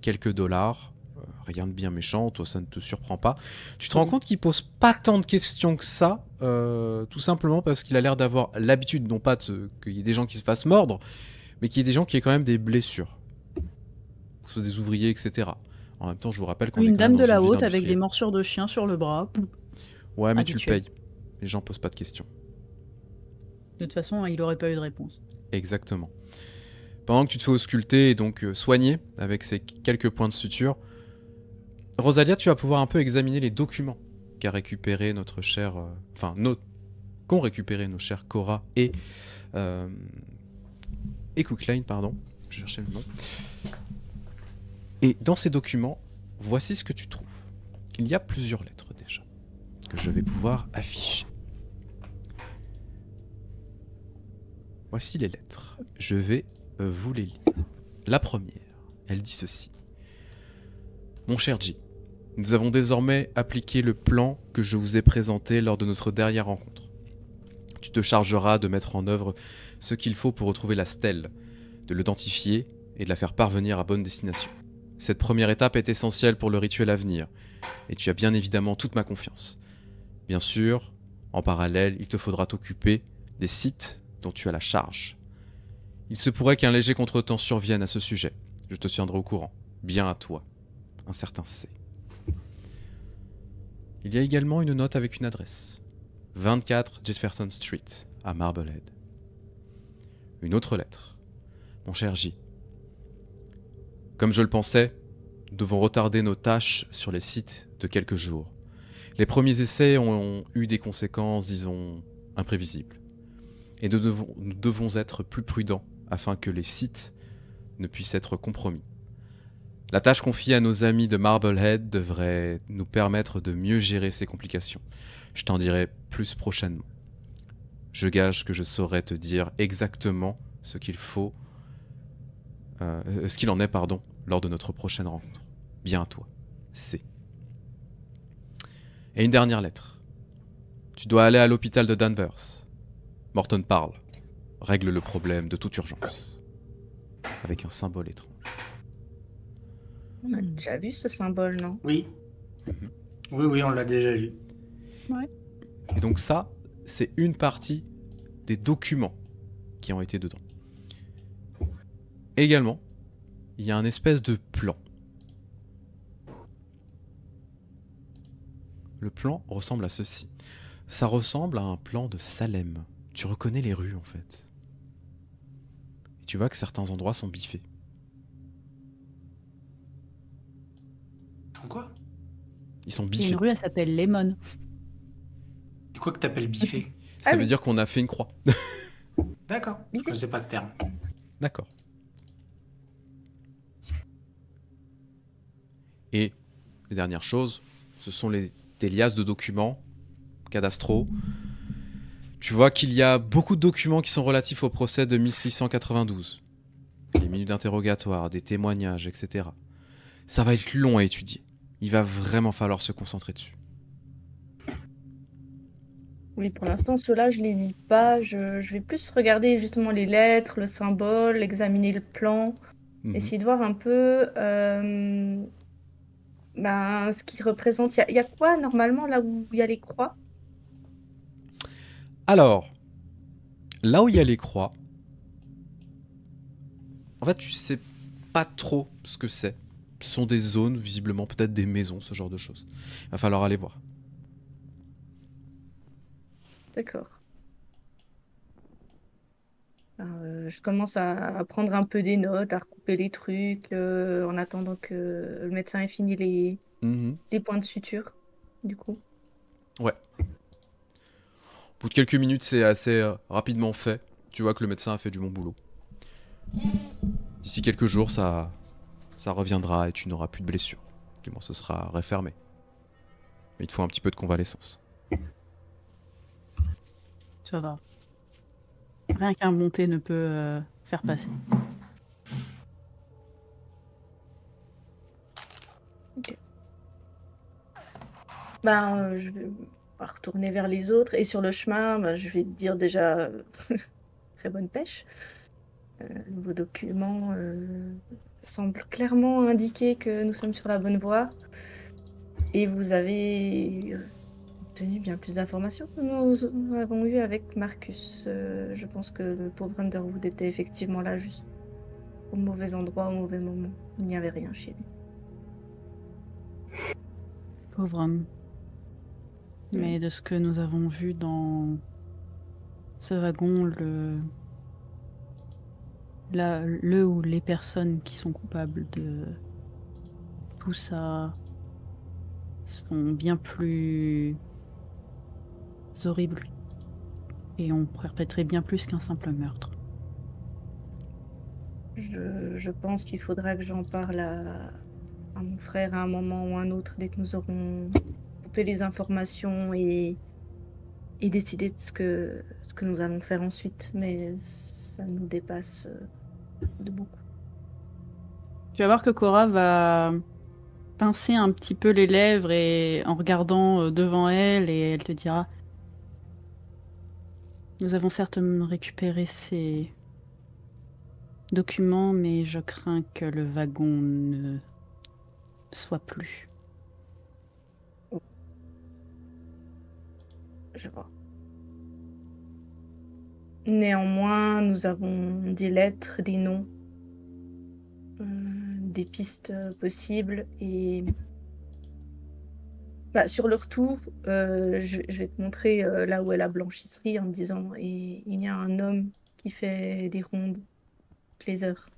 quelques dollars. Rien de bien méchant, toi ça ne te surprend pas. Tu te rends compte qu'il pose pas tant de questions que ça, tout simplement parce qu'il a l'air d'avoir l'habitude, non pas qu'il y ait des gens qui se fassent mordre, mais qu'il y ait des gens qui aient quand même des blessures. Que ce soit des ouvriers, etc. En même temps, je vous rappelle qu'on est Une quand même dame de dans la une ville haute avec des industrielle. morsures de chien sur le bras. Ouais, mais tu le Habituel. payes. Les gens posent pas de questions. De toute façon, il aurait pas eu de réponse. Exactement. Pendant que tu te fais ausculter et donc soigner avec ces quelques points de suture, Rosalia, tu vas pouvoir un peu examiner les documents qu'a récupéré notre cher... qu'ont récupéré nos chers Cora et Cookline, pardon. Je cherchais le nom. Et dans ces documents, voici ce que tu trouves. Il y a plusieurs lettres déjà, que je vais pouvoir afficher. Voici les lettres. Je vais vous les lire. La première, elle dit ceci. Mon cher J, nous avons désormais appliqué le plan que je vous ai présenté lors de notre dernière rencontre. Tu te chargeras de mettre en œuvre ce qu'il faut pour retrouver la stèle, de l'identifier et de la faire parvenir à bonne destination. Cette première étape est essentielle pour le rituel à venir, et tu as bien évidemment toute ma confiance. Bien sûr, en parallèle, il te faudra t'occuper des sites dont tu as la charge. Il se pourrait qu'un léger contretemps survienne à ce sujet. Je te tiendrai au courant. Bien à toi. Un certain C. Il y a également une note avec une adresse. 24 Jefferson Street, à Marblehead. Une autre lettre. Mon cher J. Comme je le pensais, nous devons retarder nos tâches sur les sites de quelques jours. Les premiers essais ont eu des conséquences, disons, imprévisibles. Et nous devons être plus prudents afin que les sites ne puissent être compromis. La tâche confiée à nos amis de Marblehead devrait nous permettre de mieux gérer ces complications. Je t'en dirai plus prochainement. Je gage que je saurai te dire exactement ce qu'il en est, lors de notre prochaine rencontre. Bien à toi. C. Et une dernière lettre. Tu dois aller à l'hôpital de Danvers. Morton parle. Règle le problème de toute urgence. Avec un symbole étrange. On a déjà vu ce symbole, non? Oui. Oui, on l'a déjà vu. Ouais. Et donc ça, c'est une partie des documents qui ont été dedans. Également, il y a un espèce de plan. Le plan ressemble à ceci. Ça ressemble à un plan de Salem. Tu reconnais les rues, en fait. Et tu vois que certains endroits sont biffés. Quoi? Ils sont Il y a biffés. une rue, elle s'appelle Lemon. C'est quoi que t'appelles biffé? Ça Ah veut oui. dire qu'on a fait une croix. D'accord. Je Biffé. connaissais pas ce terme. D'accord. Et les dernières choses, ce sont des liasses de documents cadastraux. Tu vois qu'il y a beaucoup de documents qui sont relatifs au procès de 1692. Les minutes d'interrogatoire, des témoignages, etc. Ça va être long à étudier. Il va vraiment falloir se concentrer dessus. Oui, pour l'instant, ceux-là, je les lis pas. Je vais plus regarder justement les lettres, le symbole, examiner le plan, Mhm. essayer de voir un peu ce qu'il représente. Il y a quoi normalement là où il y a les croix? Alors, là où il y a les croix, en fait, tu sais pas trop ce que c'est. Ce sont des zones, visiblement, peut-être des maisons, ce genre de choses. Il va falloir aller voir. D'accord. Je commence à prendre un peu des notes, à recouper les trucs en attendant que le médecin ait fini Mhm. les points de suture, du coup. Ouais. Au bout de quelques minutes, c'est assez rapidement fait. Tu vois que le médecin a fait du bon boulot. D'ici quelques jours, ça reviendra et tu n'auras plus de blessures. Du moins, ce sera refermé. Mais il te faut un petit peu de convalescence. Ça va. Rien qu'un bon thé ne peut faire passer. Je vais retourner vers les autres et sur le chemin, je vais te dire déjà très bonne pêche. Vos documents semblent clairement indiquer que nous sommes sur la bonne voie et vous avez obtenu bien plus d'informations que nous avons eu avec Marcus. Je pense que le pauvre Underwood était effectivement là juste au mauvais endroit, au mauvais moment. Il n'y avait rien chez lui. Pauvre homme. Mais de ce que nous avons vu dans ce wagon, le ou les personnes qui sont coupables de tout ça sont bien plus horribles Et on perpétrait bien plus qu'un simple meurtre. Je pense qu'il faudra que j'en parle à mon frère à un moment ou un autre, dès que nous aurons coupé les informations et décidé de ce que nous allons faire ensuite. Mais ça nous dépasse de beaucoup. Tu vas voir que Cora va pincer un petit peu les lèvres et en regardant devant elle, et elle te dira: nous avons certes récupéré ces documents, mais je crains que le wagon ne soit plus. Je vois. Néanmoins, nous avons des lettres, des noms, des pistes possibles et sur le retour, je vais te montrer là où est la blanchisserie en te disant et il y a un homme qui fait des rondes toutes les heures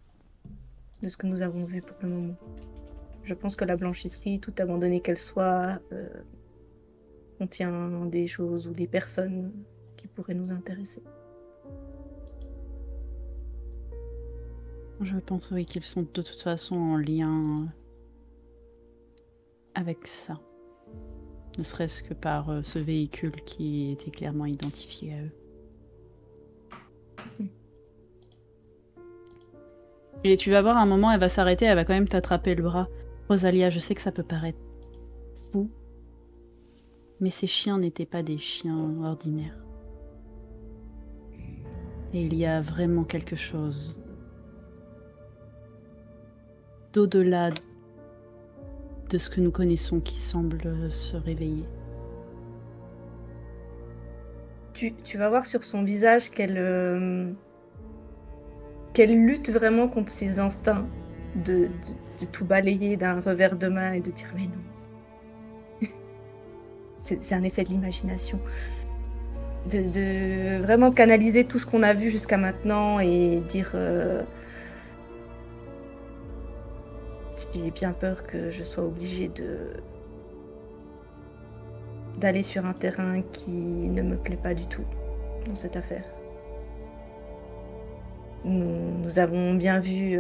de ce que nous avons vu pour le moment. Je pense que la blanchisserie, toute abandonnée qu'elle soit, contient des choses ou des personnes qui pourraient nous intéresser. Je pense, oui, qu'ils sont de toute façon en lien avec ça. Ne serait-ce que par ce véhicule qui était clairement identifié à eux. Et tu vas voir, à un moment, elle va s'arrêter, elle va quand même t'attraper le bras. Rosalia, je sais que ça peut paraître fou, mais ces chiens n'étaient pas des chiens ordinaires. Et il y a vraiment quelque chose d'au-delà de ce que nous connaissons qui semble se réveiller. Tu vas voir sur son visage qu'elle lutte vraiment contre ses instincts de tout balayer d'un revers de main et de dire mais non. C'est un effet de l'imagination. De vraiment canaliser tout ce qu'on a vu jusqu'à maintenant et dire j'ai bien peur que je sois obligée d'aller sur un terrain qui ne me plaît pas du tout dans cette affaire. Nous avons bien vu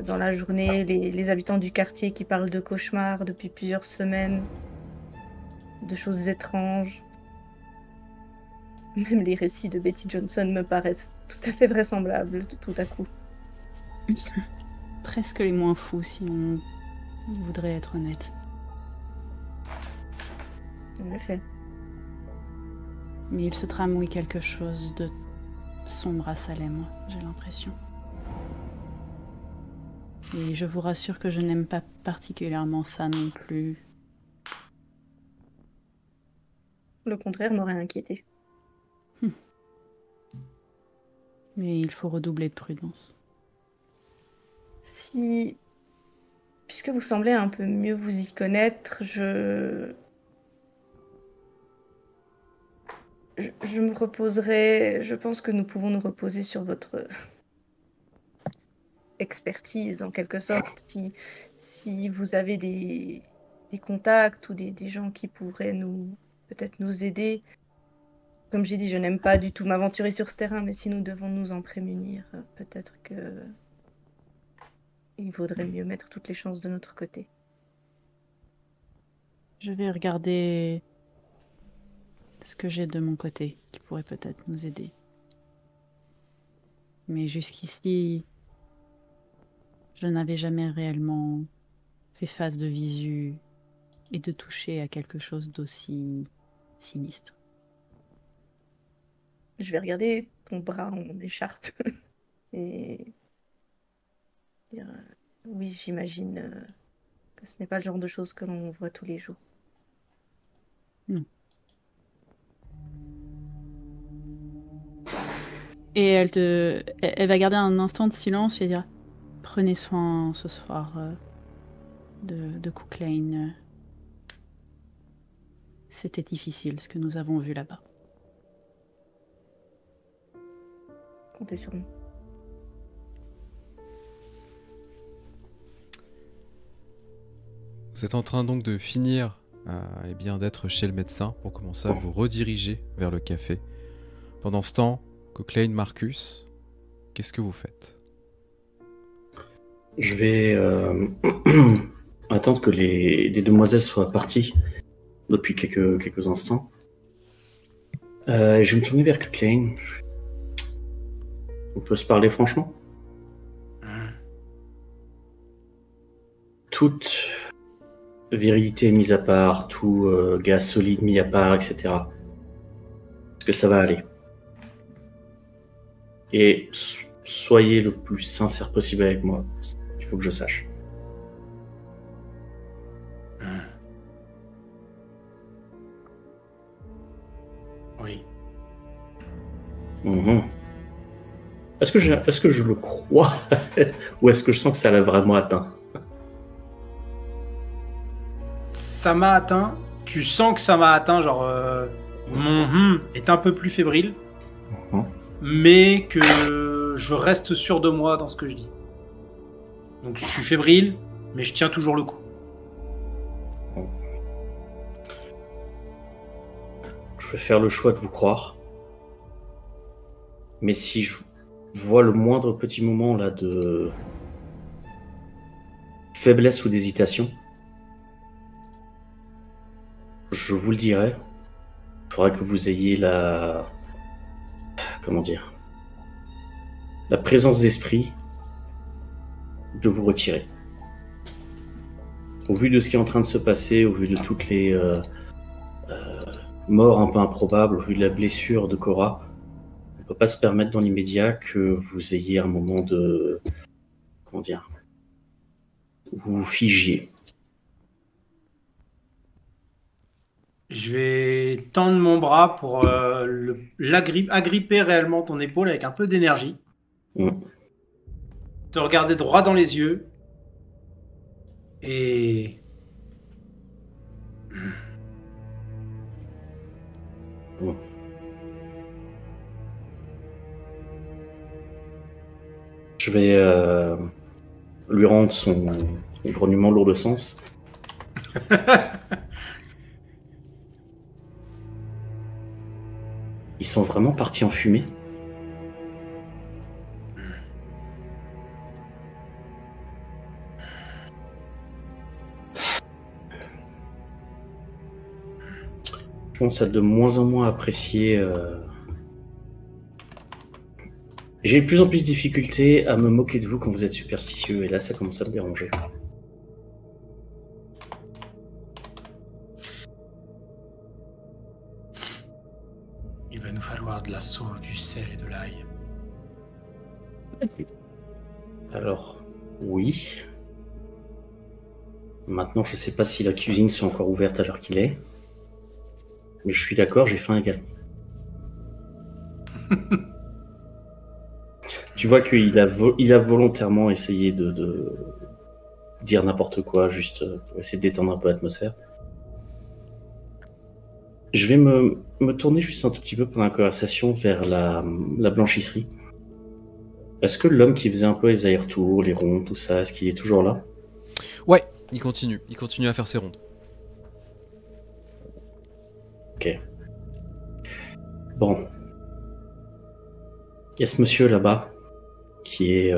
dans la journée les habitants du quartier qui parlent de cauchemars depuis plusieurs semaines, de choses étranges. Même les récits de Betty Johnson me paraissent tout à fait vraisemblables tout à coup. Presque les moins fous, si on voudrait être honnête. En effet. Mais il se tramouille quelque chose de sombre à Salem, j'ai l'impression. Et je vous rassure que je n'aime pas particulièrement ça non plus. Le contraire m'aurait inquiété. Mais il faut redoubler de prudence. Puisque vous semblez un peu mieux vous y connaître, je me reposerai. Je pense que nous pouvons nous reposer sur votre expertise en quelque sorte. Si vous avez des contacts ou des gens qui pourraient peut-être nous aider. Comme j'ai dit, je n'aime pas du tout m'aventurer sur ce terrain, mais si nous devons nous en prémunir, peut-être que il vaudrait mieux mettre toutes les chances de notre côté. Je vais regarder ce que j'ai de mon côté qui pourrait peut-être nous aider. Mais jusqu'ici, je n'avais jamais réellement fait face de visu et de toucher à quelque chose d'aussi sinistre. Je vais regarder ton bras en écharpe et dire oui, j'imagine que ce n'est pas le genre de choses que l'on voit tous les jours. Non. Et elle va garder un instant de silence et dire: prenez soin ce soir de Cook Lane. C'était difficile ce que nous avons vu là-bas. Comptez sur nous. Vous êtes en train donc de finir d'être chez le médecin pour commencer à vous rediriger vers le café. Pendant ce temps, Cochlane, Marcus, qu'est-ce que vous faites? Je vais attendre que les demoiselles soient parties depuis quelques instants. Je vais me tourner vers Cochlane. On peut se parler franchement? Toute virilité mise à part, tout gaz solide mis à part, etc. Est-ce que ça va aller? Et soyez le plus sincère possible avec moi. Il faut que je sache. Oui. Mhm. Est-ce que je le crois ou est-ce que je sens que ça l'a vraiment atteint? Ça m'a atteint. Tu sens que ça m'a atteint, genre mon est un peu plus fébrile, mais que je reste sûr de moi dans ce que je dis. Donc je suis fébrile, mais je tiens toujours le coup. Je vais faire le choix de vous croire. Mais si je vois le moindre petit moment là de faiblesse ou d'hésitation, je vous le dirai. Il faudra que vous ayez la présence d'esprit de vous retirer. Au vu de ce qui est en train de se passer, au vu de toutes les morts un peu improbables, au vu de la blessure de Cora, on ne peut pas se permettre dans l'immédiat que vous ayez un moment de... où vous figiez. Je vais tendre mon bras pour agripper réellement ton épaule avec un peu d'énergie. Te regarder droit dans les yeux. Et... Je vais lui rendre son grognement lourd de sens. Ils sont vraiment partis en fumée? Je commence à de moins en moins apprécier... J'ai de plus en plus de difficultés à me moquer de vous quand vous êtes superstitieux, et là ça commence à me déranger. Il va nous falloir de la sauge, du sel et de l'ail. Alors, oui. Maintenant, je sais pas si la cuisine soit encore ouverte à l'heure qu'il est. Mais je suis d'accord, j'ai faim également. Tu vois qu'il a volontairement essayé de dire n'importe quoi, juste pour essayer de détendre un peu l'atmosphère. Je vais me tourner juste un tout petit peu pendant la conversation vers la blanchisserie. Est-ce que l'homme qui faisait un peu les allers-retours, les ronds, tout ça, est-ce qu'il est toujours là? Ouais, il continue à faire ses rondes. Ok. Bon. Il y a ce monsieur là-bas qui est...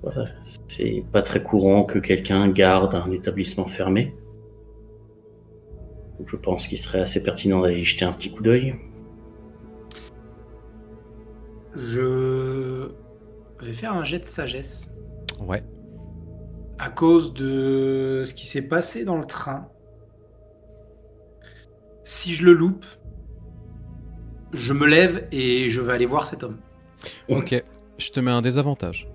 voilà, c'est pas très courant que quelqu'un garde un établissement fermé. Je pense qu'il serait assez pertinent d'aller y jeter un petit coup d'œil. Je vais faire un jet de sagesse. Ouais. À cause de ce qui s'est passé dans le train. Si je le loupe, je me lève et je vais aller voir cet homme. Ok, je te mets un désavantage.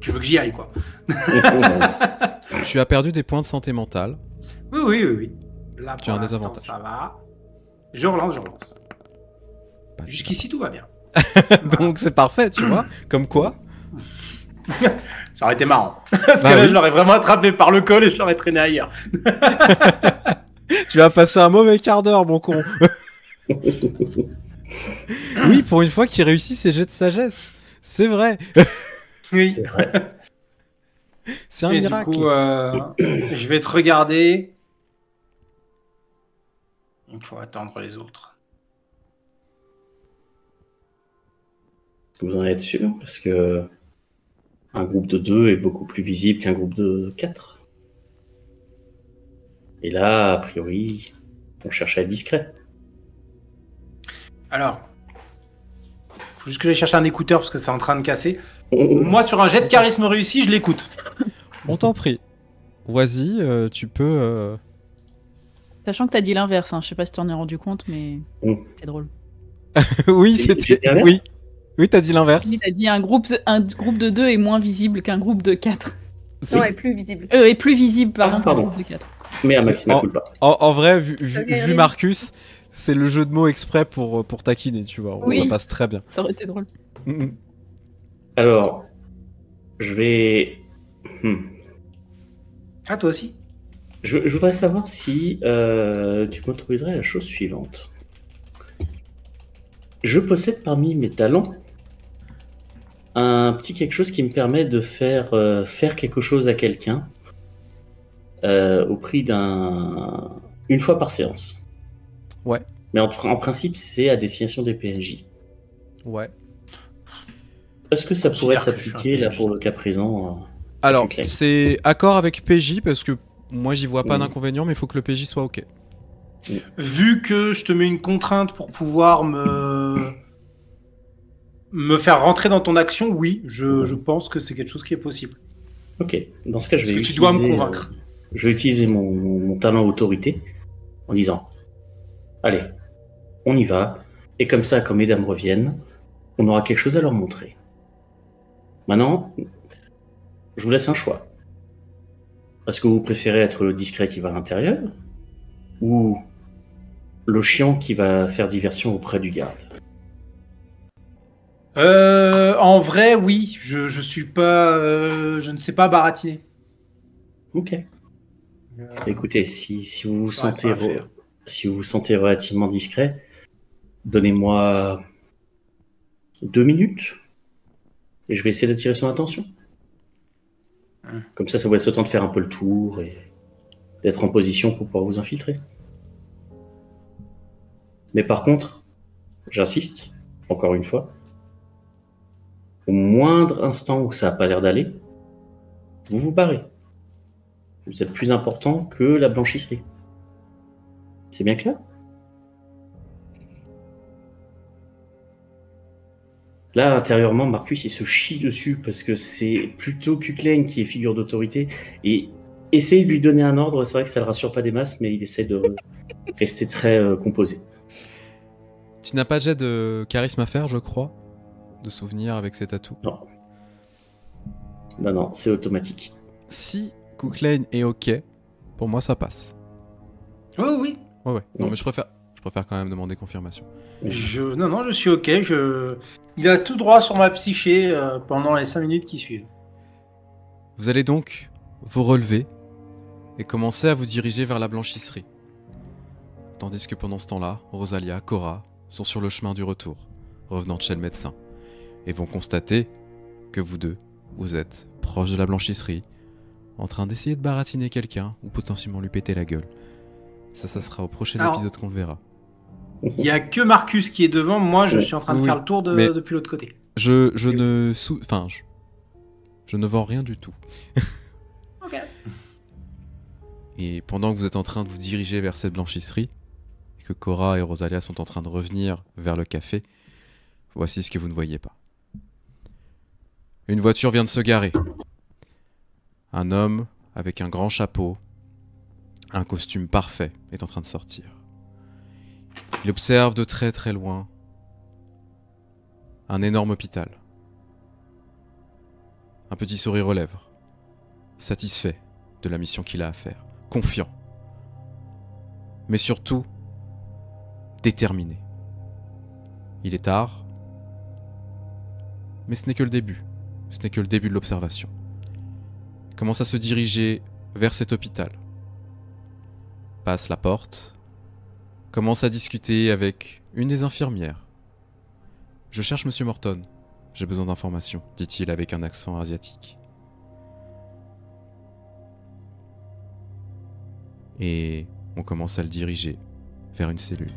Tu veux que j'y aille, quoi. Tu as perdu des points de santé mentale. Oui. Là, Tu pour as un l'instant, désavantage. ça va. Je relance. Pas de Jusqu'ici, tout va bien. Donc c'est parfait, tu vois. Comme quoi. Ça aurait été marrant. Parce que là, oui. je l'aurais vraiment attrapé par le col et je l'aurais traîné ailleurs. Tu vas passer un mauvais quart d'heure, mon con. Oui, pour une fois qu'il réussit ses jets de sagesse. C'est vrai. Oui. C'est vrai. C'est un Et miracle. du coup, je vais te regarder. Il faut attendre les autres. Est-ce que vous en êtes sûr? Parce que un groupe de 2 est beaucoup plus visible qu'un groupe de 4. Et là, a priori, on cherche à être discret. Alors, faut juste que j'aille chercher un écouteur parce que c'est en train de casser. Moi, sur un jet de charisme réussi, je l'écoute. On t'en prie. Oisy, tu peux... Sachant que t'as dit l'inverse, hein. Je sais pas si t'en es rendu compte, mais Mm. c'est drôle. oui, C'est c'était... l'inverse Oui, oui, t'as dit l'inverse. Oui, t'as dit un groupe de 2 est moins visible qu'un groupe de 4. C'est- Non, elle est plus visible. Est plus visible, pardon, Ah, qu'un pardon. groupe de 4. Mais à C'est- Maxima en- culpa. En vrai, vu Regarde. Marcus, c'est le jeu de mots exprès pour taquiner, tu vois. Oui. Ça passe très bien. Ça aurait été drôle. Alors, je vais... Ah, toi aussi? Je voudrais savoir si tu m'autoriserais la chose suivante. Je possède parmi mes talents un petit quelque chose qui me permet de faire quelque chose à quelqu'un au prix une fois par séance. Ouais. Mais en principe, c'est à destination des PNJ. Ouais. Est-ce que ça Je pourrait considère que je suis un s'appliquer là PNJ. pour le cas présent Alors, clair. c'est accord avec PJ parce que moi, j'y vois pas Mm. d'inconvénient, mais il faut que le PJ soit OK. Vu que je te mets une contrainte pour pouvoir me faire rentrer dans ton action, oui, je pense que c'est quelque chose qui est possible. Ok, dans ce cas, je vais Parce que tu dois me utiliser, convaincre. je vais utiliser mon talent autorité en disant allez, on y va, et comme ça, quand mesdames reviennent, on aura quelque chose à leur montrer. Maintenant, je vous laisse un choix. Est-ce que vous préférez être le discret qui va à l'intérieur ou le chiant qui va faire diversion auprès du garde? En vrai, oui, je suis pas, je ne sais pas baratiner. Ok. Écoutez, si vous vous ça aurait sentez pas à faire. si vous vous sentez relativement discret, donnez-moi 2 minutes et je vais essayer d'attirer son attention. Comme ça vous laisse le temps de faire un peu le tour et d'être en position pour pouvoir vous infiltrer. Mais par contre, j'insiste, encore une fois, au moindre instant où ça n'a pas l'air d'aller, vous vous barrez. Vous êtes plus important que la blanchisserie. C'est bien clair? Là, intérieurement, Marcus, il se chie dessus parce que c'est plutôt Cuclaine qui est figure d'autorité. Et essayer de lui donner un ordre, c'est vrai que ça le rassure pas des masses, mais il essaie de rester très composé. Tu n'as pas de jet de charisme à faire, je crois, de souvenir avec cet atout. Non, c'est automatique. Si Cooklane est OK, pour moi, ça passe. Oui, oui. Ouais. Non, Ouais. mais je préfère quand même demander confirmation. Non, je suis ok. Il a tout droit sur ma psyché pendant les 5 minutes qui suivent. Vous allez donc vous relever et commencer à vous diriger vers la blanchisserie. Tandis que pendant ce temps-là, Rosalia, Cora sont sur le chemin du retour, revenant de chez le médecin, et vont constater que vous deux, vous êtes proches de la blanchisserie, en train d'essayer de baratiner quelqu'un ou potentiellement lui péter la gueule. Ça sera au prochain Alors, épisode qu'on le verra. Il y a que Marcus qui est devant. Moi, je suis en train de Oui, faire le tour mais- depuis l'autre côté. Je ne vends rien du tout. Ok. Et pendant que vous êtes en train de vous diriger vers cette blanchisserie, et que Cora et Rosalia sont en train de revenir vers le café, voici ce que vous ne voyez pas. Une voiture vient de se garer. Un homme avec un grand chapeau, un costume parfait, est en train de sortir. Il observe de très très loin un énorme hôpital. Un petit sourire aux lèvres, satisfait de la mission qu'il a à faire, confiant, mais surtout déterminé. Il est tard, mais ce n'est que le début. Ce n'est que le début de l'observation. Il commence à se diriger vers cet hôpital. Passe la porte, commence à discuter avec une des infirmières. « Je cherche Monsieur Morton. J'ai besoin d'informations, » dit-il avec un accent asiatique. Et on commence à le diriger vers une cellule.